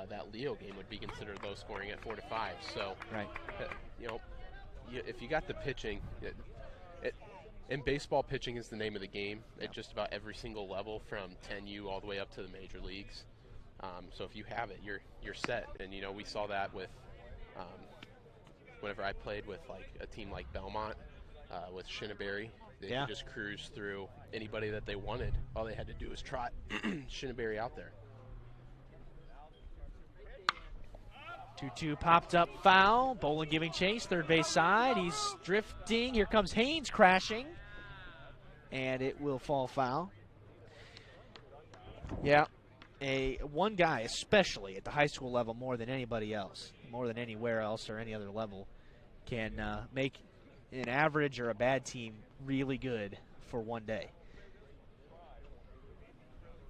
that Leo game would be considered low-scoring at 4-5. So, right, you know, if you got the pitching, in baseball, pitching is the name of the game at just about every single level, from 10U all the way up to the major leagues. So if you have it, you're set. And you know, we saw that with whenever I played with like a team like Belmont with Shinneberry. They could just cruise through anybody that they wanted. All they had to do was trot Shinneberry out there. 2-2 popped up foul. Bolin giving chase, third base side. He's drifting. Here comes Haynes crashing. And it will fall foul. Yeah, one guy, especially at the high school level more than anybody else, more than anywhere else or any other level, can make an average or a bad team really good for one day.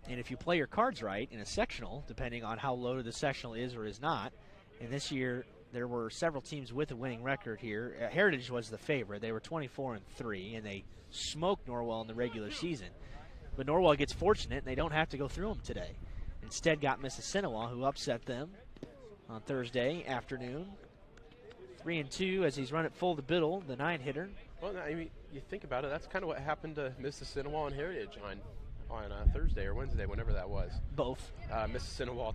And if you play your cards right in a sectional, depending on how loaded the sectional is or is not, and this year there were several teams with a winning record here. Heritage was the favorite. They were 24-3, and they smoked Norwell in the regular season. But Norwell gets fortunate, and they don't have to go through them today. Instead got Mississinewa, who upset them on Thursday afternoon. 3-2 as he's run it full to Biddle, the 9-hitter. Well, I mean, you think about it, that's kind of what happened to Mississinewa and Heritage on Thursday or Wednesday, whenever that was. Both. Mississinewa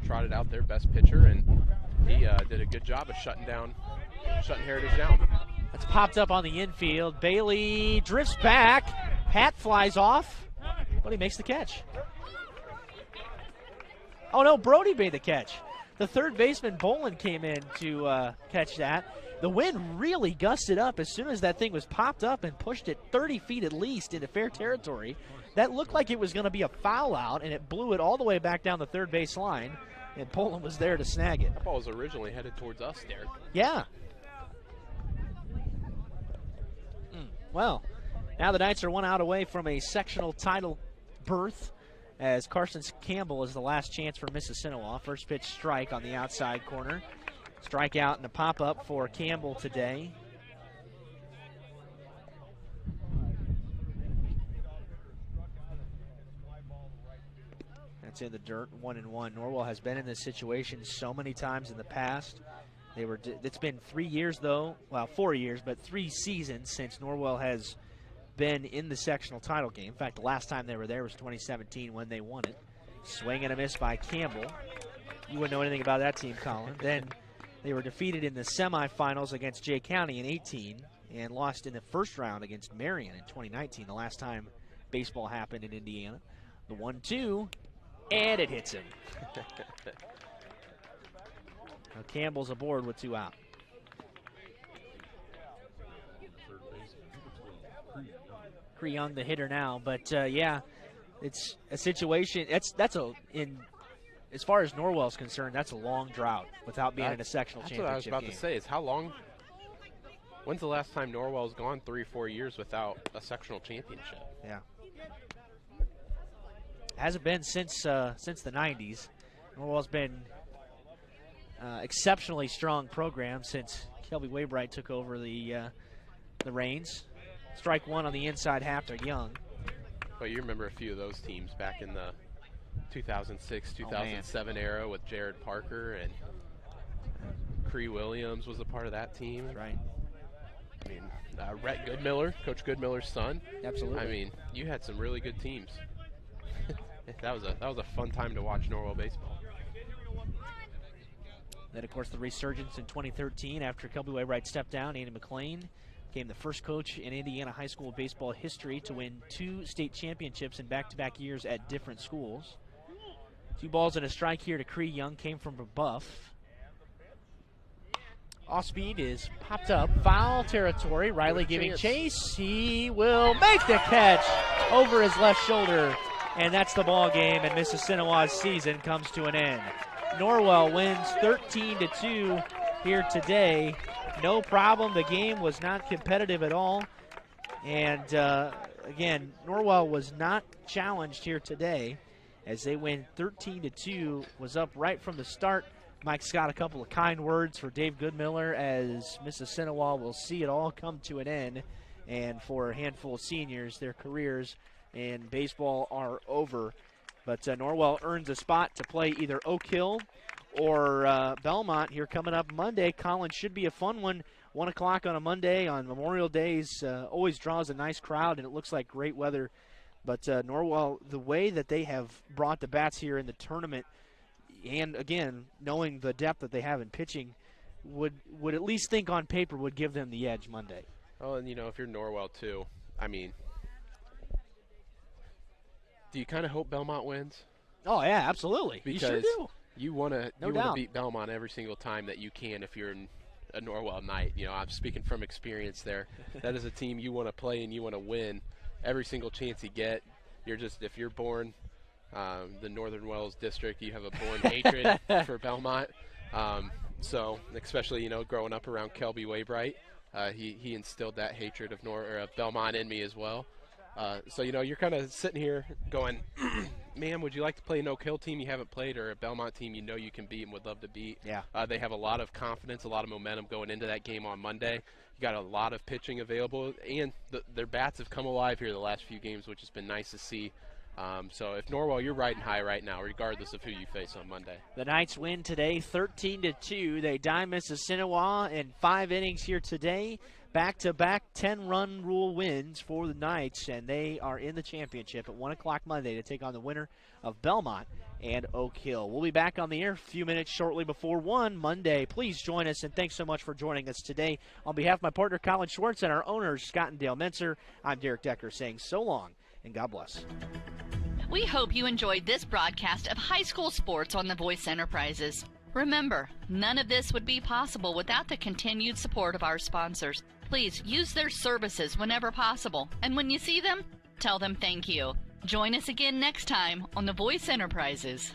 trotted out their best pitcher, and he did a good job of shutting Heritage down. That's popped up on the infield. Bailey drifts back. Hat flies off, but he makes the catch. Oh, no, Brody made the catch. The third baseman, Bolin, came in to catch that. The wind really gusted up as soon as that thing was popped up and pushed it 30 feet at least into fair territory. That looked like it was going to be a foul out, and it blew it all the way back down the third base line, and Bolin was there to snag it. That ball was originally headed towards us, Derek. Yeah. Well, now the Knights are one out away from a sectional title berth, as Carson Campbell is the last chance for Mississinewa. First pitch strike on the outside corner. Strikeout and a pop-up for Campbell today. That's in the dirt, 1-1. Norwell has been in this situation so many times in the past. It's been 3 years, though. Well, 4 years, but 3 seasons since Norwell has been in the sectional title game. In fact, the last time they were there was 2017 when they won it. Swing and a miss by Campbell. You wouldn't know anything about that team, Colin. Then they were defeated in the semifinals against Jay County in 18 and lost in the first round against Marion in 2019, the last time baseball happened in Indiana. The 1-2, and it hits him. Now Campbell's aboard with 2 out. Cree Young the hitter now, but yeah, it's a situation. As far as Norwell's concerned, that's a long drought without being in a sectional championship game. That's what I was about to say. Is how long? When's the last time Norwell's gone 3-4 years without a sectional championship? Yeah, hasn't been since the 90s. Norwell's been exceptionally strong program since Kelby Waybright took over the reins. Strike one on the inside half to Young. Well, you remember a few of those teams back in the 2006, 2007 era with Jared Parker, and Cree Williams was a part of that team. That's right. I mean, Rhett Goodmiller, Coach Goodmiller's son. Absolutely. I mean, you had some really good teams. that was a fun time to watch Norwell baseball. Then, of course, the resurgence in 2013 after Kelby Waybright stepped down. Andy McLean became the first coach in Indiana high school baseball history to win 2 state championships in back-to-back years at different schools. 2 balls and a strike here to Cree Young, came from a buff. Off speed is popped up, foul territory. Riley giving chase. He will make the catch over his left shoulder, and that's the ball game, and Mississinewa's season comes to an end. Norwell wins 13-2 here today. No problem. The game was not competitive at all. And, again, Norwell was not challenged here today as they win 13-2, was up right from the start. Mike's got a couple of kind words for Dave Goodmiller as Mississinewa will see it all come to an end. And for a handful of seniors, their careers in baseball are over. But Norwell earns a spot to play either Oak Hill or Belmont here coming up Monday. Collins should be a fun one. 1 o'clock on a Monday on Memorial Days always draws a nice crowd, and it looks like great weather. But Norwell, the way that they have brought the bats here in the tournament, and again, knowing the depth that they have in pitching, would at least think on paper would give them the edge Monday. Oh, and, you know, if you're Norwell, too, I mean, do you kind of hope Belmont wins? Oh, yeah, absolutely. Because you sure do. You want to beat Belmont every single time that you can if you're a Norwell Knight. You know, I'm speaking from experience there. That is a team you want to play and you want to win every single chance you get. If you're born the Northern Wells District, you have a born hatred for Belmont. So, especially, you know, growing up around Kelby Waybright, he instilled that hatred of Belmont in me as well. So, you know, you're kind of sitting here going, man, would you like to play an Oak Hill team you haven't played, or a Belmont team you know you can beat and would love to beat? Yeah. They have a lot of confidence, a lot of momentum going into that game on Monday. You got a lot of pitching available, and their bats have come alive here the last few games, which has been nice to see. So if Norwell, you're riding high right now, regardless of who you face on Monday. The Knights win today 13-2. They dime Mississinewa in 5 innings here today. Back-to-back 10-run rule wins for the Knights, and they are in the championship at 1 o'clock Monday to take on the winner of Belmont and Oak Hill. We'll be back on the air a few minutes shortly before 1 Monday. Please join us, and thanks so much for joining us today. On behalf of my partner, Colin Schwartz, and our owners, Scott and Dale Mentzer, I'm Derek Decker saying so long and God bless. We hope you enjoyed this broadcast of high school sports on the Voice Enterprises. Remember, none of this would be possible without the continued support of our sponsors. Please use their services whenever possible, and when you see them, tell them thank you. Join us again next time on the Voice Enterprises.